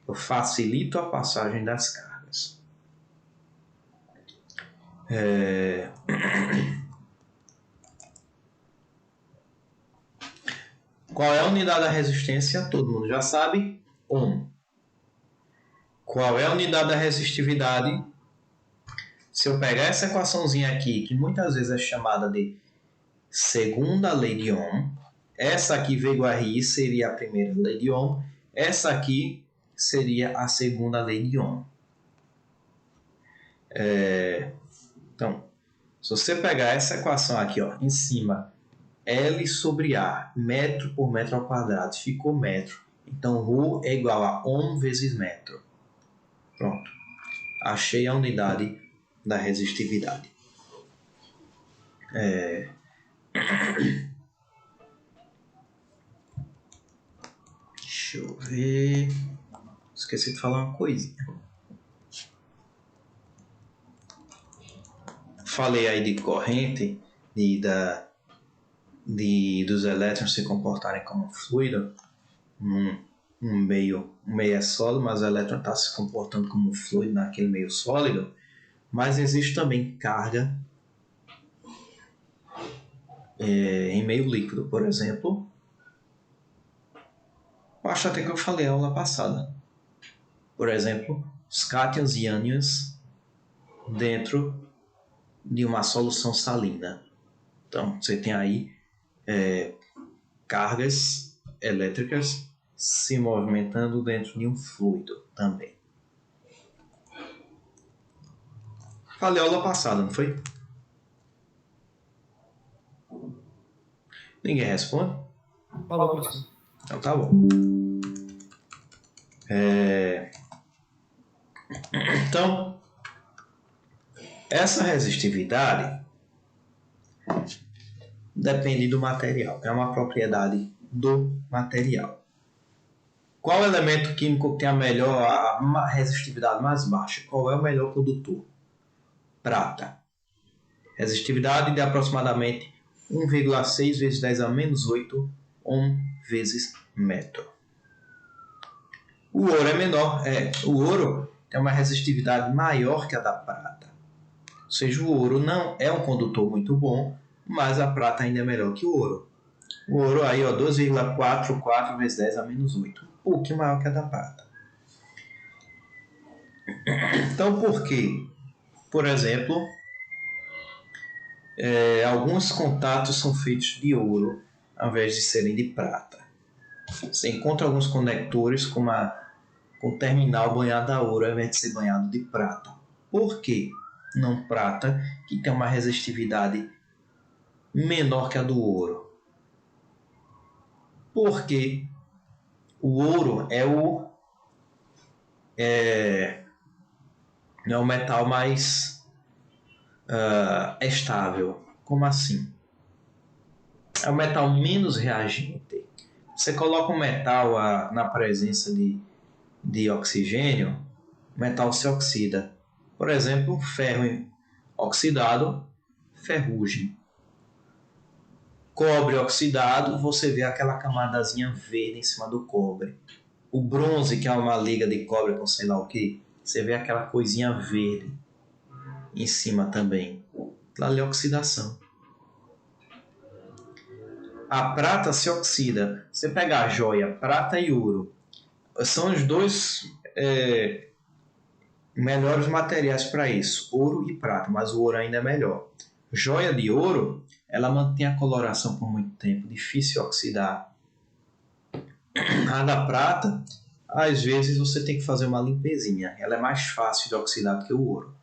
Eu facilito a passagem das cargas. Qual é a unidade da resistência? Todo mundo já sabe. Ohm. Qual é a unidade da resistividade? Se eu pegar essa equaçãozinha aqui, que muitas vezes é chamada de segunda lei de Ohm, essa aqui V igual a RI seria a primeira lei de Ohm, essa aqui seria a segunda lei de Ohm. Então, se você pegar essa equação aqui, ó, em cima, L sobre A, metro por metro ao quadrado, ficou metro. Então, ρ é igual a Ohm vezes metro. Pronto. Achei a unidade da resistividade. Deixa eu ver. Esqueci de falar uma coisinha. Falei aí de corrente e dos elétrons se comportarem como fluido. Um meio é sólido, mas o elétron está se comportando como fluido naquele meio sólido. Mas existe também carga em meio líquido, por exemplo. Eu acho até que eu falei na aula passada. Por exemplo, os cátions e ânions dentro de uma solução salina. Então, você tem aí cargas elétricas se movimentando dentro de um fluido também. Falei aula passada, não foi? Ninguém responde? Falou, professor. Então tá bom. Então, essa resistividade depende do material. É uma propriedade do material. Qual elemento químico tem a resistividade mais baixa? Qual é o melhor condutor? prata. Resistividade de aproximadamente 1,6 vezes 10 a menos 8 ohm vezes metro. O ouro é menor. O ouro tem uma resistividade maior que a da prata. Ou seja, o ouro não é um condutor muito bom, mas a prata ainda é melhor que o ouro. O ouro aí, 2,44 vezes 10 a menos 8. Um pouquinho maior que a da prata. Então, por quê? Por exemplo, alguns contatos são feitos de ouro ao invés de serem de prata. Você encontra alguns conectores com terminal banhado a ouro ao invés de ser banhado de prata. Por quê? Não prata, que tem uma resistividade menor que a do ouro. Porque o ouro é o metal mais estável. Como assim? É o metal menos reagente. Você coloca um metal na presença de oxigênio, o metal se oxida. Por exemplo, ferro oxidado, ferrugem. Cobre oxidado, você vê aquela camadazinha verde em cima do cobre. O bronze, que é uma liga de cobre com sei lá o que, você vê aquela coisinha verde em cima também. Aquilo ali é oxidação. A prata se oxida. Você pega a joia, prata e ouro. São os dois melhores materiais para isso. Ouro e prata, mas o ouro ainda é melhor. Joia de ouro, ela mantém a coloração por muito tempo, difícil oxidar. A da prata, às vezes você tem que fazer uma limpezinha. Ela é mais fácil de oxidar do que o ouro.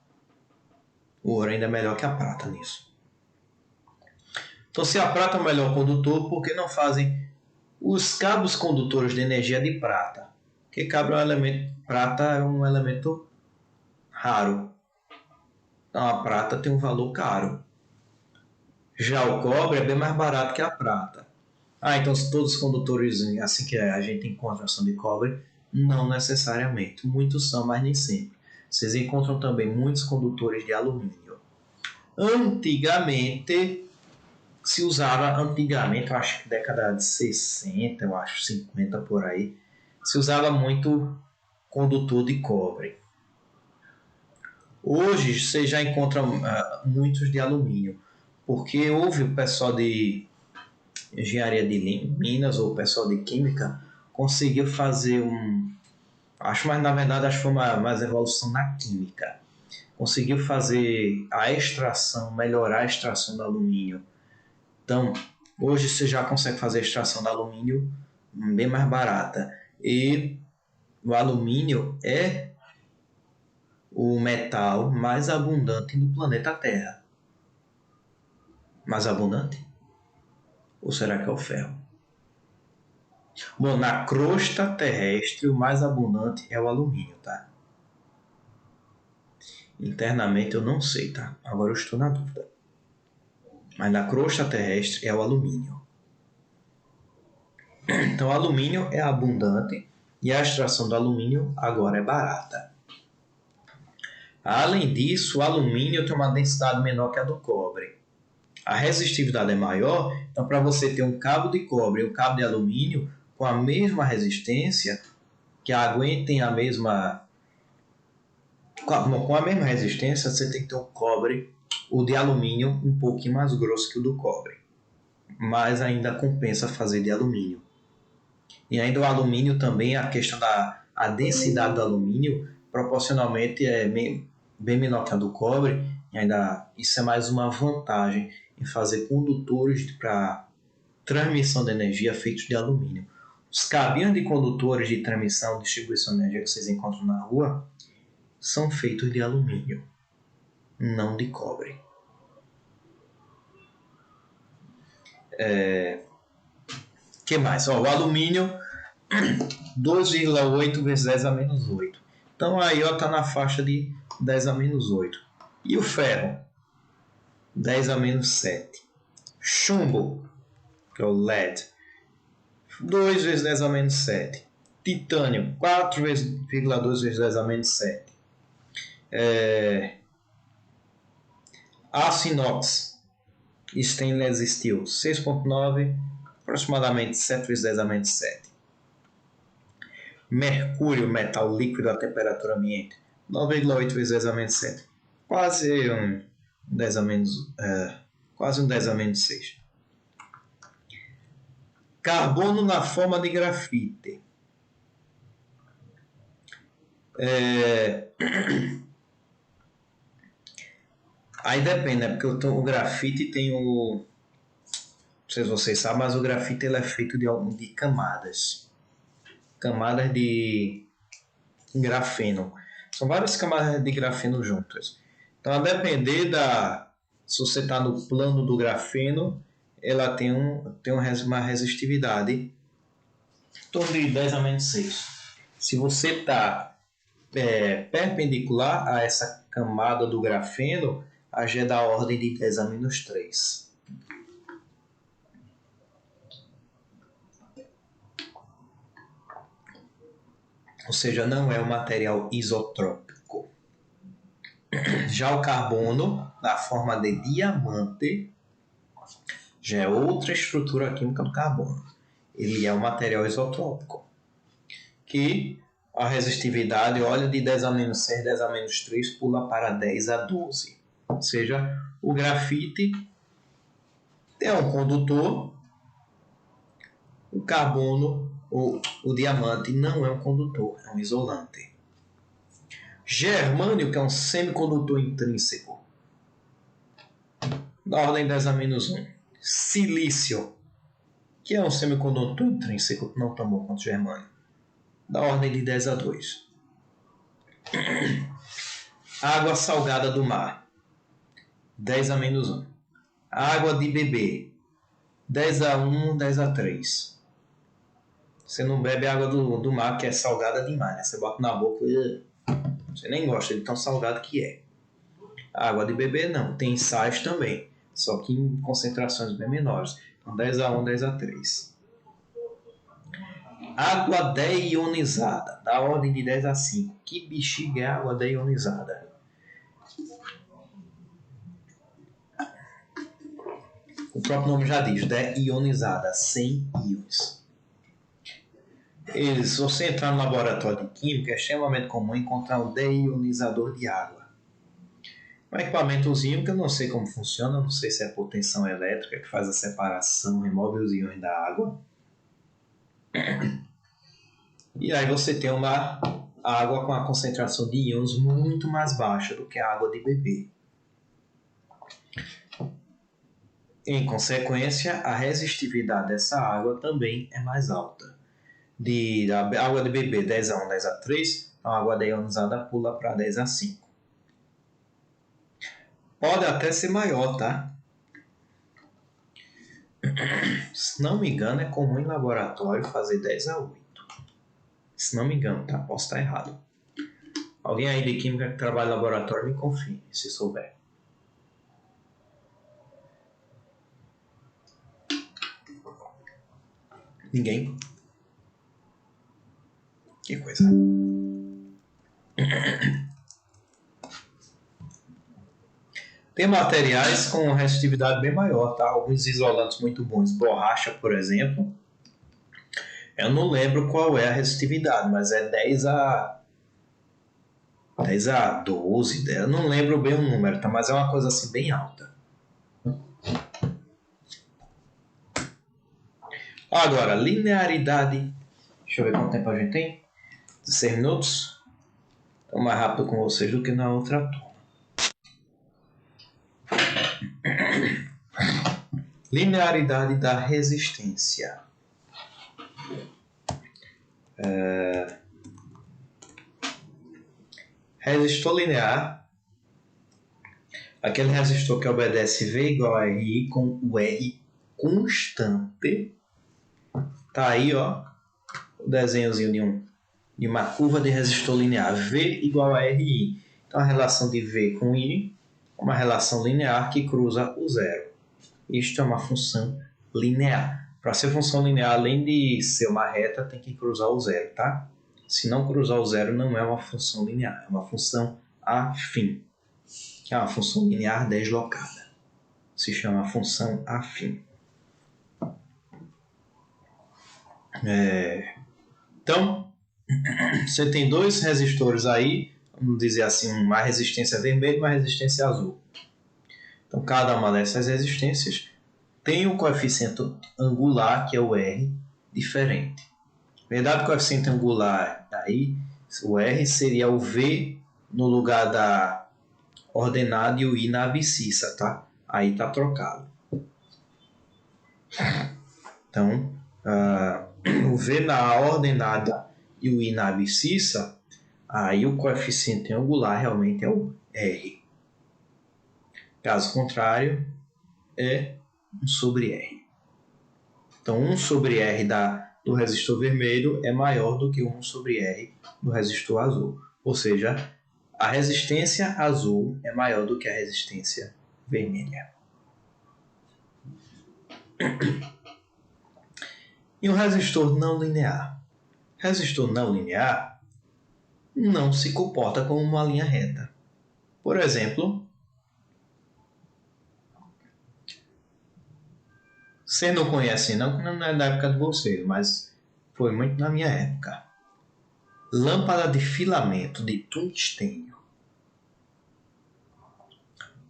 O ouro ainda é melhor que a prata nisso. Então, se a prata é o melhor condutor, por que não fazem os cabos condutores de energia de prata? Porque prata é um elemento raro. Então, a prata tem um valor caro. Já o cobre é bem mais barato que a prata. Então todos os condutores assim que a gente encontra são de cobre? Não necessariamente. Muitos são, mas nem sempre. Vocês encontram também muitos condutores de alumínio. Antigamente, eu acho que década de 60, eu acho, 50 por aí, se usava muito condutor de cobre. Hoje você já encontra muitos de alumínio, porque houve o pessoal de engenharia de Minas ou o pessoal de química conseguiu fazer acho que foi mais evolução na química. Conseguiu fazer melhorar a extração do alumínio. Então, hoje você já consegue fazer a extração do alumínio bem mais barata. E o alumínio é o metal mais abundante no planeta Terra. Mais abundante? Ou será que é o ferro? Bom, na crosta terrestre o mais abundante é o alumínio, tá? Internamente eu não sei, tá? Agora eu estou na dúvida. Mas na crosta terrestre é o alumínio. Então o alumínio é abundante e a extração do alumínio agora é barata. Além disso, o alumínio tem uma densidade menor que a do cobre. A resistividade é maior, então para você ter um cabo de cobre e um cabo de alumínio com a mesma resistência, que aguentem a mesma... Com a mesma resistência, você tem que ter um cobre, o de alumínio, um pouquinho mais grosso que o do cobre. Mas ainda compensa fazer de alumínio. E ainda o alumínio também, a questão da densidade do alumínio, proporcionalmente é bem menor que a do cobre, e ainda isso é mais uma vantagem em fazer condutores para transmissão de energia feitos de alumínio. Os cabinhos de condutores de transmissão e distribuição de energia que vocês encontram na rua são feitos de alumínio, não de cobre. Que mais? O alumínio 2,8 vezes 10 a menos 8. Então aí está na faixa de 10 a menos 8. E o ferro? 10 a menos 7. Chumbo, que é o lead, 2 vezes 10 a menos 7. Titânio, 4,2 vezes 10 a menos 7. Aço inox, stainless steel, 6,9, aproximadamente 7 vezes 10 a menos 7. Mercúrio, metal líquido a temperatura ambiente, 9,8 vezes 10 a menos 7. Quase um 10 a menos, quase um 10 a menos 6. Carbono na forma de grafite. Aí depende, né? Porque o grafite tem o... Não sei se vocês sabem, mas o grafite ele é feito de camadas. Camadas de grafeno. São várias camadas de grafeno juntas. Então, a depender se você está no plano do grafeno, ela tem uma resistividade em torno de 10 a menos 6. Se você está perpendicular a essa camada do grafeno, a G é da ordem de 10 a menos 3. Ou seja, não é um material isotrópico. Já o carbono, na forma de diamante, já é outra estrutura química do carbono. Ele é um material isotrópico, que a resistividade, olha, de 10 a menos 6, 10 a menos 3, pula para 10 a 12. Ou seja, o grafite é um condutor, o carbono, o diamante, não é um condutor, é um isolante. Germânio, que é um semicondutor intrínseco, da ordem 10 a menos 1. Silício, que é um semicondutor intrínseco não tão bom quanto germânio, da ordem de 10 a 2. Água salgada do mar, 10 a menos 1. Água de beber, 10 a 1, 10 a 3. Você não bebe água do mar, que é salgada demais, né? Você bota na boca e você nem gosta de tão salgado que é. Água de beber não, tem sais também, só que em concentrações bem menores. Então 10 a 1, 10 a 3. Água deionizada, da ordem de 10 a 5. Que bexiga é água deionizada? O próprio nome já diz, deionizada, sem íons. Se você entrar no laboratório de química, é extremamente comum encontrar um deionizador de água. Um equipamentozinho que eu não sei como funciona, não sei se é por tensão elétrica que faz a separação, remove os íons da água. E aí você tem uma água com a concentração de íons muito mais baixa do que a água de beber. Em consequência, a resistividade dessa água também é mais alta. A água de beber 10 a 1, 10 a 3, a água deionizada pula para 10 a 5. Pode até ser maior, tá? Se não me engano, é comum em laboratório fazer 10 a 8. Se não me engano, tá? Posso estar errado. Alguém aí de química que trabalha em laboratório me confirme, se souber. Ninguém? Que coisa. Tem materiais com resistividade bem maior, tá? Alguns isolantes muito bons. Borracha, por exemplo. Eu não lembro qual é a resistividade, mas é 10 a 12. Eu não lembro bem o número, tá? Mas é uma coisa assim bem alta. Agora, linearidade. Deixa eu ver quanto tempo a gente tem. 16 minutos. Estou mais rápido com vocês do que na outra turma. Linearidade da resistência. Resistor linear. Aquele resistor que obedece V igual a RI com o R constante. Tá aí, ó, o desenhozinho de uma curva de resistor linear. V igual a RI. Então a relação de V com I é uma relação linear que cruza o zero. Isto é uma função linear. Para ser função linear, além de ser uma reta, tem que cruzar o zero, tá? Se não cruzar o zero, não é uma função linear, é uma função afim. que é uma função linear deslocada. Se chama função afim. Então, você tem dois resistores aí, vamos dizer assim, uma resistência vermelha e uma resistência azul. Então, cada uma dessas resistências tem um coeficiente angular, que é o R, diferente. Verdade, o coeficiente angular aí, o R seria o V no lugar da ordenada e o I na abscissa, tá? Aí está trocado. Então, o V na ordenada e o I na abscissa, aí o coeficiente angular realmente é o R. Caso contrário, é 1 sobre R. Então, 1 sobre R do resistor vermelho é maior do que 1 sobre R do resistor azul. Ou seja, a resistência azul é maior do que a resistência vermelha. E um resistor não linear? Resistor não linear não se comporta como uma linha reta. Por exemplo, você não conhece não é da época de vocês, mas foi muito na minha época. Lâmpada de filamento de tungstênio.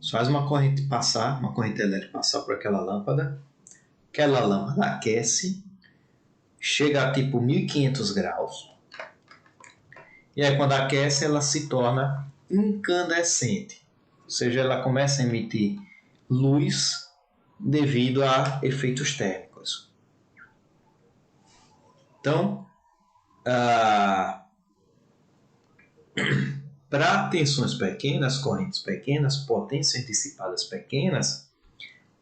Você faz uma corrente elétrica passar por aquela lâmpada aquece, chega a tipo 1500 graus, e aí quando aquece ela se torna incandescente, ou seja, ela começa a emitir luz devido a efeitos térmicos. Então, para tensões pequenas, correntes pequenas, potências dissipadas pequenas,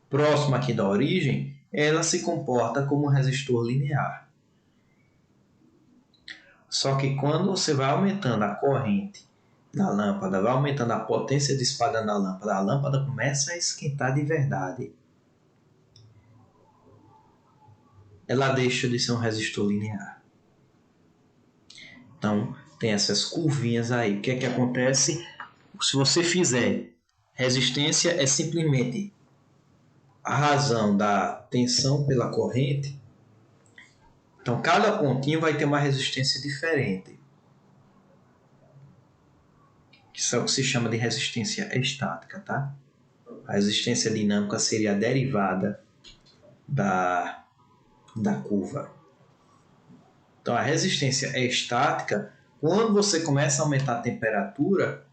próximo aqui da origem, ela se comporta como um resistor linear. Só que quando você vai aumentando a corrente na lâmpada, vai aumentando a potência dissipada na lâmpada, a lâmpada começa a esquentar de verdade. Ela deixa de ser um resistor linear. Então, tem essas curvinhas aí. O que é que acontece? Se você fizer resistência, é simplesmente a razão da tensão pela corrente. Então, cada pontinho vai ter uma resistência diferente. Isso é o que se chama de resistência estática, tá? A resistência dinâmica seria a derivada da curva. Então, a resistência estática, quando você começa a aumentar a temperatura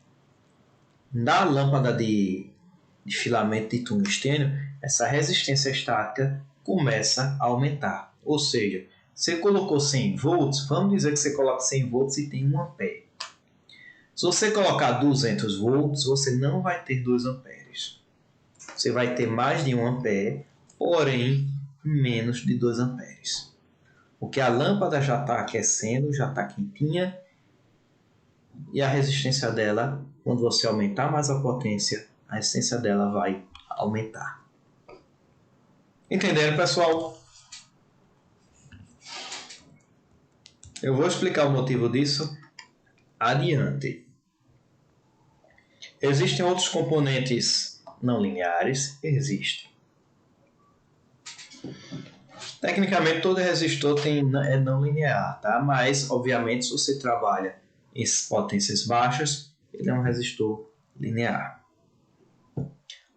na lâmpada de filamento de tungstênio, essa resistência estática começa a aumentar. Ou seja, você colocou 100 volts, vamos dizer que você coloca 100 volts e tem 1 ampere. Se você colocar 200 volts, você não vai ter 2 amperes. Você vai ter mais de 1 ampere, porém menos de 2 amperes. Porque a lâmpada já está aquecendo, já está quentinha, e a resistência dela, quando você aumentar mais a potência, a resistência dela vai aumentar. Entenderam, pessoal? Eu vou explicar o motivo disso adiante. Existem outros componentes não lineares? Existem. Tecnicamente, todo resistor é não linear, tá? Mas, obviamente, se você trabalha em potências baixas, ele é um resistor linear.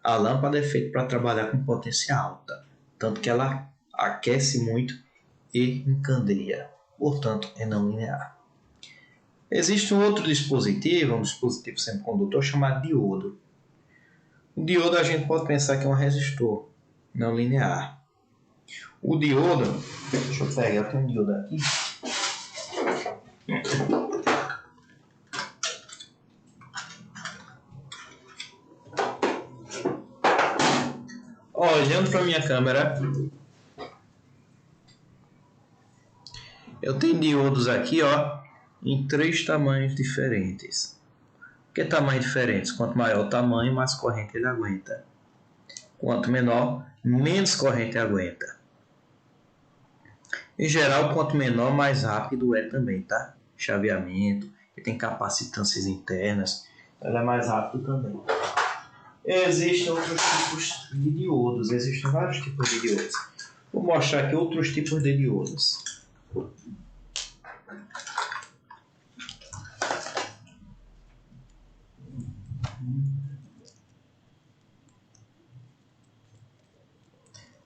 A lâmpada é feita para trabalhar com potência alta, tanto que ela aquece muito e encandeia, portanto, é não linear. Existe um outro dispositivo, um dispositivo semicondutor chamado diodo. O diodo a gente pode pensar que é um resistor não linear. O diodo, deixa eu pegar, eu tenho um diodo aqui. Olhando para minha câmera, eu tenho diodos aqui, ó, em 3 tamanhos diferentes. Por que tamanhos diferentes? Quanto maior o tamanho, mais corrente ele aguenta. Quanto menor, menos corrente aguenta. Em geral, quanto menor, mais rápido é também, tá? Chaveamento, ele tem capacitâncias internas, ele é mais rápido também. Existem outros tipos de diodos. Existem vários tipos de diodos. Vou mostrar aqui outros tipos de diodos.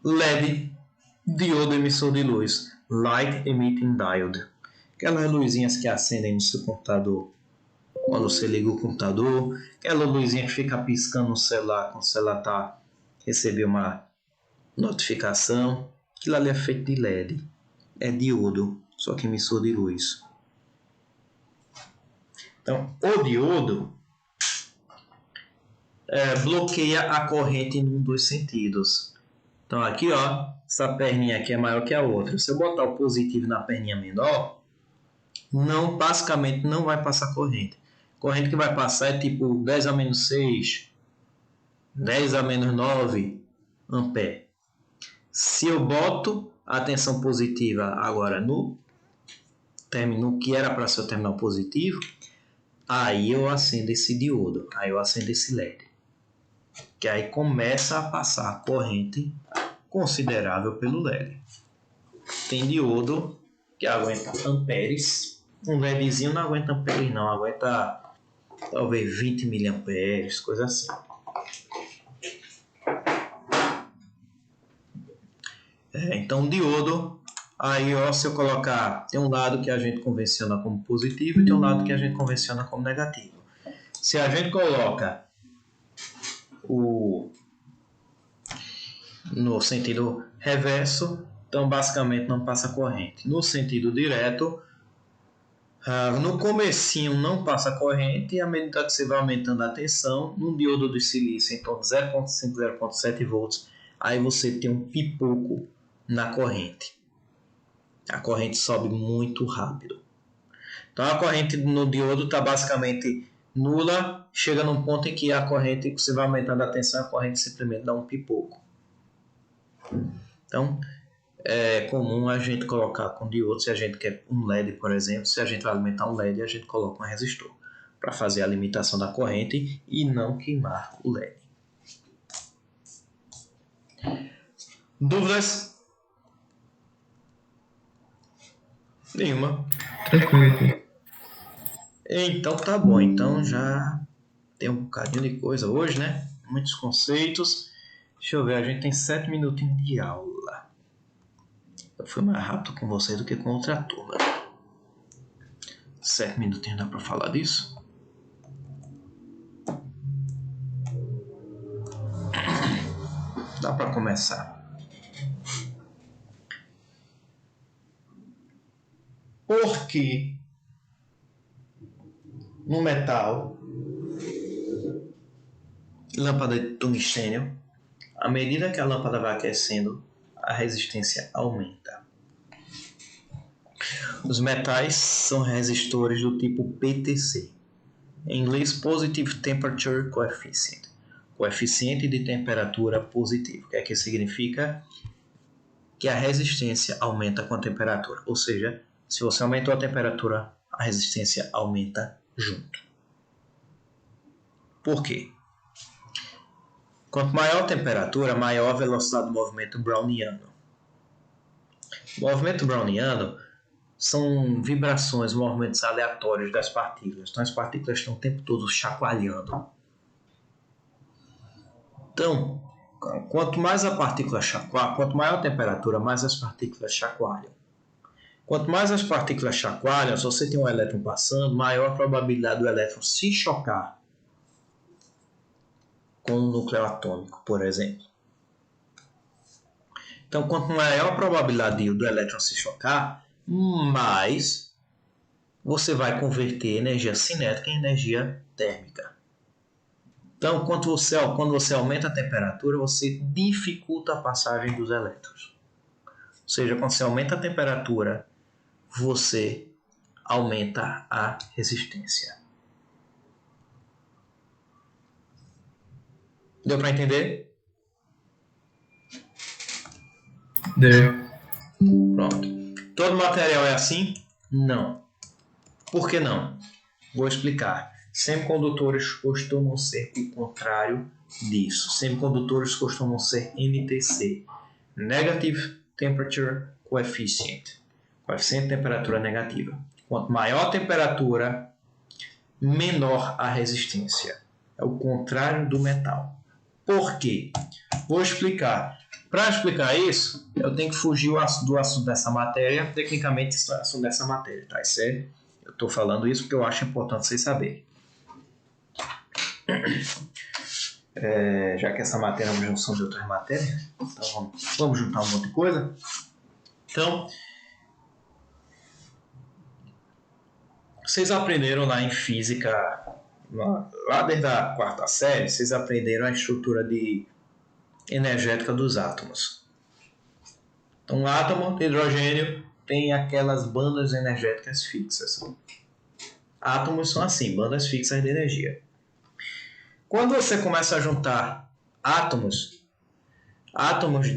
LED, diodo emissor de luz, Light Emitting Diode. Aquelas luzinhas que acendem no seu computador quando você liga o computador, aquela luzinha que fica piscando no celular quando o celular recebeu uma notificação. Aquilo ali é feito de LED, é diodo, só que emissor de luz. Então, o diodo bloqueia a corrente em um dos sentidos. Então aqui, ó, essa perninha aqui é maior que a outra. Se eu botar o positivo na perninha menor, basicamente não vai passar corrente. Corrente que vai passar é tipo 10 a menos 6, 10 a menos 9 ampere. Se eu boto a tensão positiva agora no terminal que era para ser o terminal positivo, aí eu acendo esse diodo, aí eu acendo esse LED. Que aí começa a passar corrente considerável pelo LED. Tem diodo que aguenta amperes. Um LEDzinho não aguenta amperes não, aguenta talvez 20 miliamperes, coisa assim. Então diodo, aí ó, se eu colocar, tem um lado que a gente convenciona como positivo e tem um lado que a gente convenciona como negativo. Se a gente coloca no sentido reverso, então basicamente não passa corrente. No sentido direto, no comecinho não passa corrente e à medida que você vai aumentando a tensão, num diodo de silício em torno de 0,5, 0,7 volts, aí você tem um pipoco na corrente. A corrente sobe muito rápido. Então a corrente no diodo está basicamente nula, chega num ponto em que a corrente, você vai aumentando a tensão, a corrente simplesmente dá um pipoco. Então, é comum a gente colocar com diodo, se a gente quer um LED, por exemplo, se a gente vai alimentar um LED, a gente coloca um resistor para fazer a limitação da corrente e não queimar o LED. Dúvidas? Nenhuma. Tranquilo. Então tá bom, então já tem um bocadinho de coisa hoje, né? Muitos conceitos. Deixa eu ver, a gente tem 7 minutinhos de aula. Eu fui mais rápido com vocês do que com outra turma. 7 minutinhos dá pra falar disso? Dá pra começar. Por que no metal, lâmpada de tungstênio, à medida que a lâmpada vai aquecendo, a resistência aumenta? Os metais são resistores do tipo PTC, em inglês Positive Temperature Coefficient, coeficiente de temperatura positivo, que significa que a resistência aumenta com a temperatura, ou seja, se você aumentou a temperatura, a resistência aumenta junto. Por quê? Quanto maior a temperatura, maior a velocidade do movimento browniano. O movimento browniano são vibrações, movimentos aleatórios das partículas. Então as partículas estão o tempo todo chacoalhando. Então, quanto mais a partícula chacoalha, quanto maior a temperatura, mais as partículas chacoalham. Quanto mais as partículas chacoalham, se você tem um elétron passando, maior a probabilidade do elétron se chocar com um núcleo atômico, por exemplo. Então, quanto maior a probabilidade do elétron se chocar, mais você vai converter energia cinética em energia térmica. Então, quando você aumenta a temperatura, você dificulta a passagem dos elétrons. Ou seja, quando você aumenta a temperatura, você aumenta a resistência. Deu para entender? Deu. Pronto. Todo material é assim? Não. Por que não? Vou explicar. Semicondutores costumam ser o contrário disso. Semicondutores costumam ser NTC, Negative Temperature Coefficient, coeficiente de temperatura negativa. Quanto maior a temperatura, menor a resistência. É o contrário do metal. Por quê? Vou explicar. Para explicar isso, eu tenho que fugir do assunto dessa matéria. Tecnicamente, isso é o assunto dessa matéria, tá? Isso é, eu estou falando isso porque eu acho importante vocês saberem. Já que essa matéria é uma junção de outras matérias, então vamos juntar um monte de coisa. Então, vocês aprenderam lá em física, lá desde a quarta série, vocês aprenderam a estrutura energética dos átomos. Então, um átomo de hidrogênio tem aquelas bandas energéticas fixas. Átomos são assim, bandas fixas de energia. Quando você começa a juntar átomos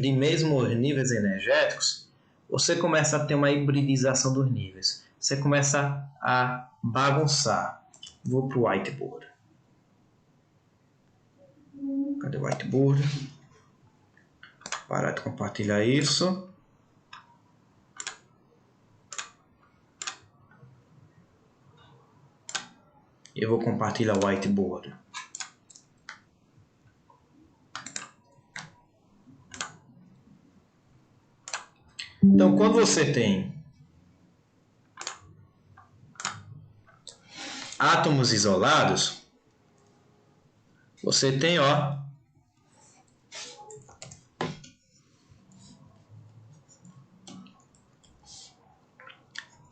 de mesmos níveis energéticos, você começa a ter uma hibridização dos níveis. Você começa a bagunçar. Vou para o whiteboard. Cadê o whiteboard? Parar de compartilhar isso. Eu vou compartilhar o whiteboard. Então, quando você tem átomos isolados, você tem,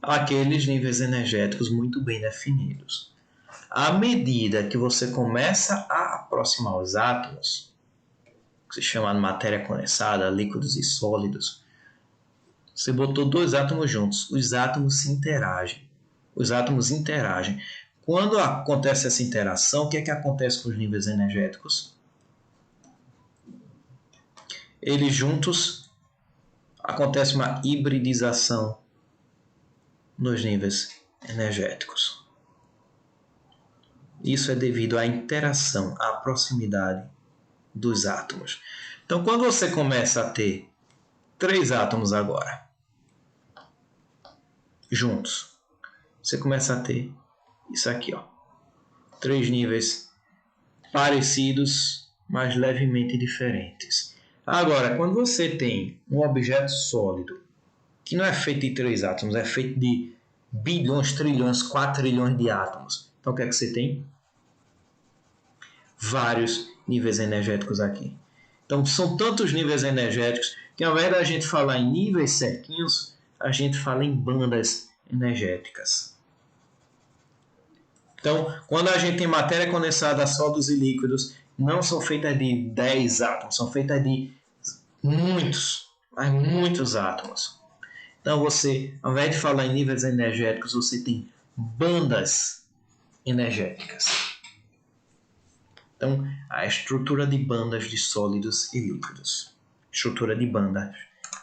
aqueles níveis energéticos muito bem definidos. À medida que você começa a aproximar os átomos, que se chama de matéria condensada, líquidos e sólidos, você botou dois átomos juntos, os átomos se interagem. Os átomos interagem. Quando acontece essa interação, o que é que acontece com os níveis energéticos? Eles juntos, acontece uma hibridização nos níveis energéticos. Isso é devido à interação, à proximidade dos átomos. Então, quando você começa a ter 3 átomos agora, juntos, você começa a ter isso aqui, 3 níveis parecidos, mas levemente diferentes. Agora, quando você tem um objeto sólido, que não é feito de 3 átomos, é feito de bilhões, trilhões, 4 trilhões de átomos. Então, o que é que você tem? Vários níveis energéticos aqui. Então, são tantos níveis energéticos que, ao invés da gente falar em níveis sequinhos, a gente fala em bandas energéticas. Então, quando a gente tem matéria condensada, sólidos e líquidos, não são feitas de 10 átomos, são feitas de muitos, mas muitos átomos. Então, você, ao invés de falar em níveis energéticos, você tem bandas energéticas. Então, a estrutura de bandas de sólidos e líquidos. Estrutura de bandas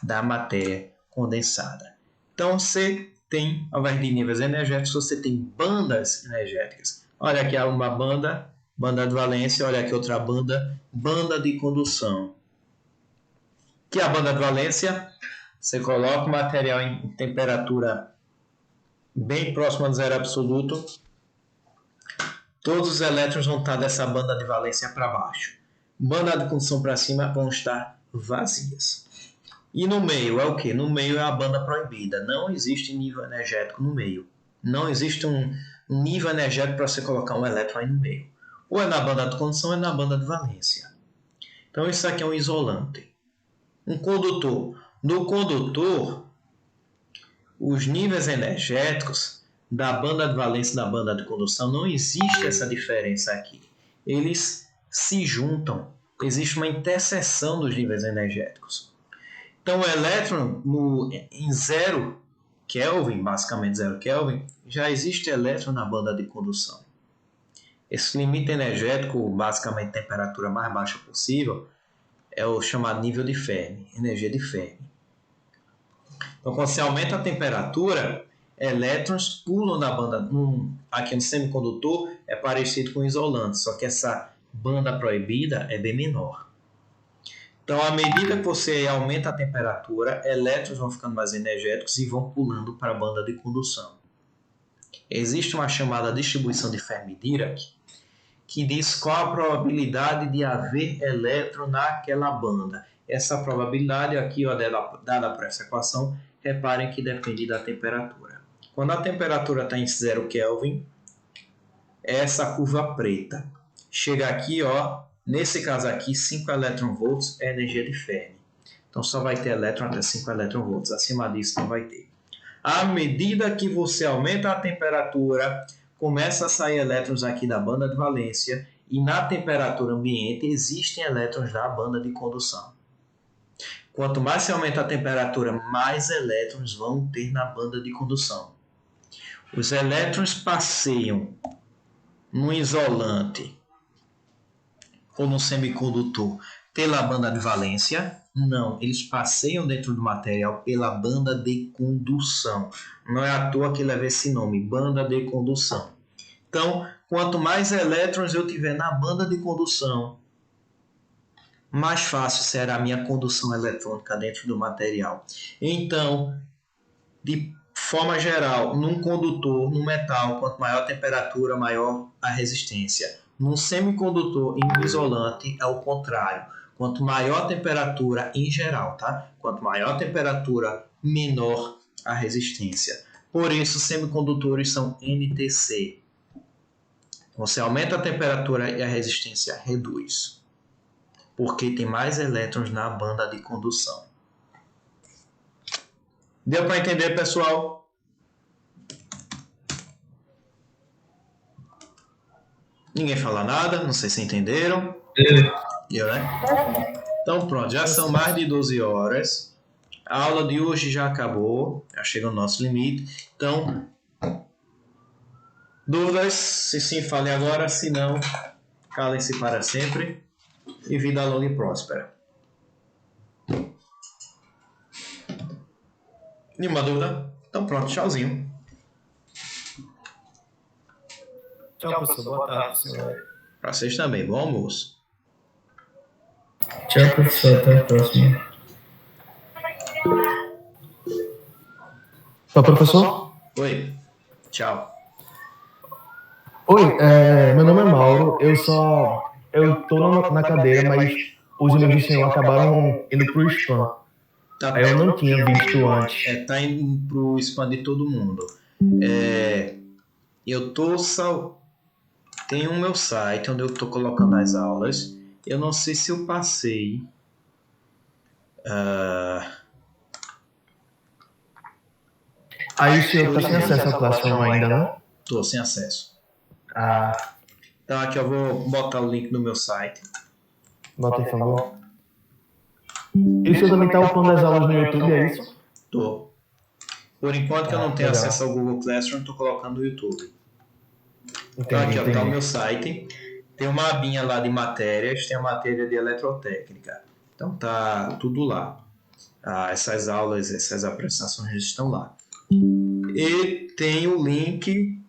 da matéria condensada. Então, você tem, ao invés de níveis energéticos, você tem bandas energéticas. Olha aqui uma banda de valência. Olha aqui outra banda de condução. Que é a banda de valência? Você coloca o material em temperatura bem próxima do zero absoluto. Todos os elétrons vão estar dessa banda de valência para baixo. Banda de condução para cima vão estar vazias. E no meio é o que? No meio é a banda proibida. Não existe nível energético no meio. Não existe um nível energético para você colocar um elétron aí no meio. Ou é na banda de condução ou é na banda de valência. Então isso aqui é um isolante. Um condutor. No condutor, os níveis energéticos da banda de valência e da banda de condução, não existe essa diferença aqui. Eles se juntam. Existe uma interseção dos níveis energéticos. Então, o elétron em 0 Kelvin, basicamente 0 Kelvin, já existe elétron na banda de condução. Esse limite energético, basicamente temperatura mais baixa possível, é o chamado nível de Fermi, energia de Fermi. Então, quando você aumenta a temperatura, elétrons pulam da banda. Aqui no semicondutor é parecido com isolante, só que essa banda proibida é bem menor. Então, à medida que você aumenta a temperatura, elétrons vão ficando mais energéticos e vão pulando para a banda de condução. Existe uma chamada distribuição de Fermi-Dirac, que diz qual a probabilidade de haver elétron naquela banda. Essa probabilidade aqui, ó, dada por essa equação, reparem que depende da temperatura. Quando a temperatura está em 0 Kelvin, essa curva preta. Chega aqui, ó, nesse caso aqui, 5 elétron-volts é energia de Fermi. Então só vai ter elétron até 5 elétron-volts. Acima disso não vai ter. À medida que você aumenta a temperatura, começa a sair elétrons aqui da banda de valência e na temperatura ambiente existem elétrons da banda de condução. Quanto mais se aumenta a temperatura, mais elétrons vão ter na banda de condução. Os elétrons passeiam no isolante ou no semicondutor pela banda de valência? Não, eles passeiam dentro do material pela banda de condução. Não é à toa que leva esse nome, banda de condução. Então, quanto mais elétrons eu tiver na banda de condução, mais fácil será a minha condução eletrônica dentro do material. Então, de forma geral, num condutor, no metal, quanto maior a temperatura, maior a resistência. Num semicondutor e no isolante é o contrário. Quanto maior a temperatura em geral, tá? Quanto maior a temperatura, menor a resistência. Por isso, semicondutores são NTC. Você aumenta a temperatura e a resistência reduz. Porque tem mais elétrons na banda de condução. Deu para entender, pessoal? Ninguém fala nada, não sei se entenderam. Deu, né? Então pronto, já são mais de 12 horas. A aula de hoje já acabou, já chega ao nosso limite. Então, dúvidas? Se sim, fale agora, se não, calem-se para sempre. E vida longa e próspera. Nenhuma dúvida? Então pronto, tchauzinho. Tchau, professor. Boa tarde, senhor. Para vocês também, bom almoço. Tchau, professor. Até a próxima. Só professor? Oi, tchau. Oi, meu nome é Mauro. Eu tô na cadeira, mas os e-mails do senhor acabaram indo pro spam. Tá, Aí eu não tinha visto antes. tá indo pro spam de todo mundo. Eu tô tem o meu site onde eu tô colocando as aulas. Eu não sei se eu passei. Aí o senhor tá sem acesso à classe ainda, né? Tô sem acesso. Ah, Então aqui eu vou botar o link no meu site. bota aí, por favor. E o senhor também tá upando as aulas no YouTube, é isso? Tô. Por enquanto que eu não tenho legal. acesso ao Google Classroom, tô colocando no YouTube. Então Entendi, aqui ó, tá o entendi. meu site. Tem uma abinha lá de matérias, tem a matéria de eletrotécnica. Então tá tudo lá. Essas aulas, essas apresentações estão lá. E tem o link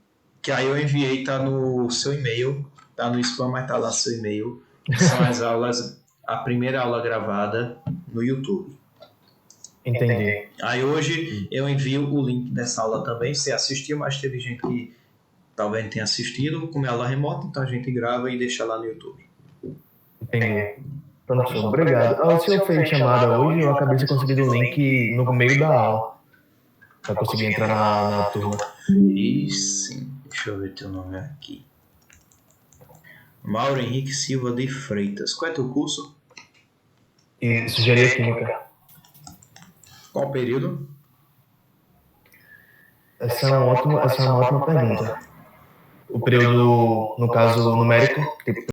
que aí eu enviei, tá no seu e-mail, tá no spam, mas tá lá no seu e-mail. São as aulas, a primeira aula gravada no YouTube. Entendi. Aí hoje eu envio o link dessa aula também. Você assistiu, mas teve gente que talvez não tenha assistido. Como é aula remota, então a gente grava e deixa lá no YouTube. Entendi. Então, professor, obrigado. O senhor fez chamada hoje, eu acabei de conseguir o link no meio da aula. Pra conseguir entrar na turma. E sim, deixa eu ver teu nome aqui. Mauro Henrique Silva de Freitas. Qual é teu curso? E engenharia química. Qual período? Essa é uma ótima pergunta. O período, no caso numérico, tipo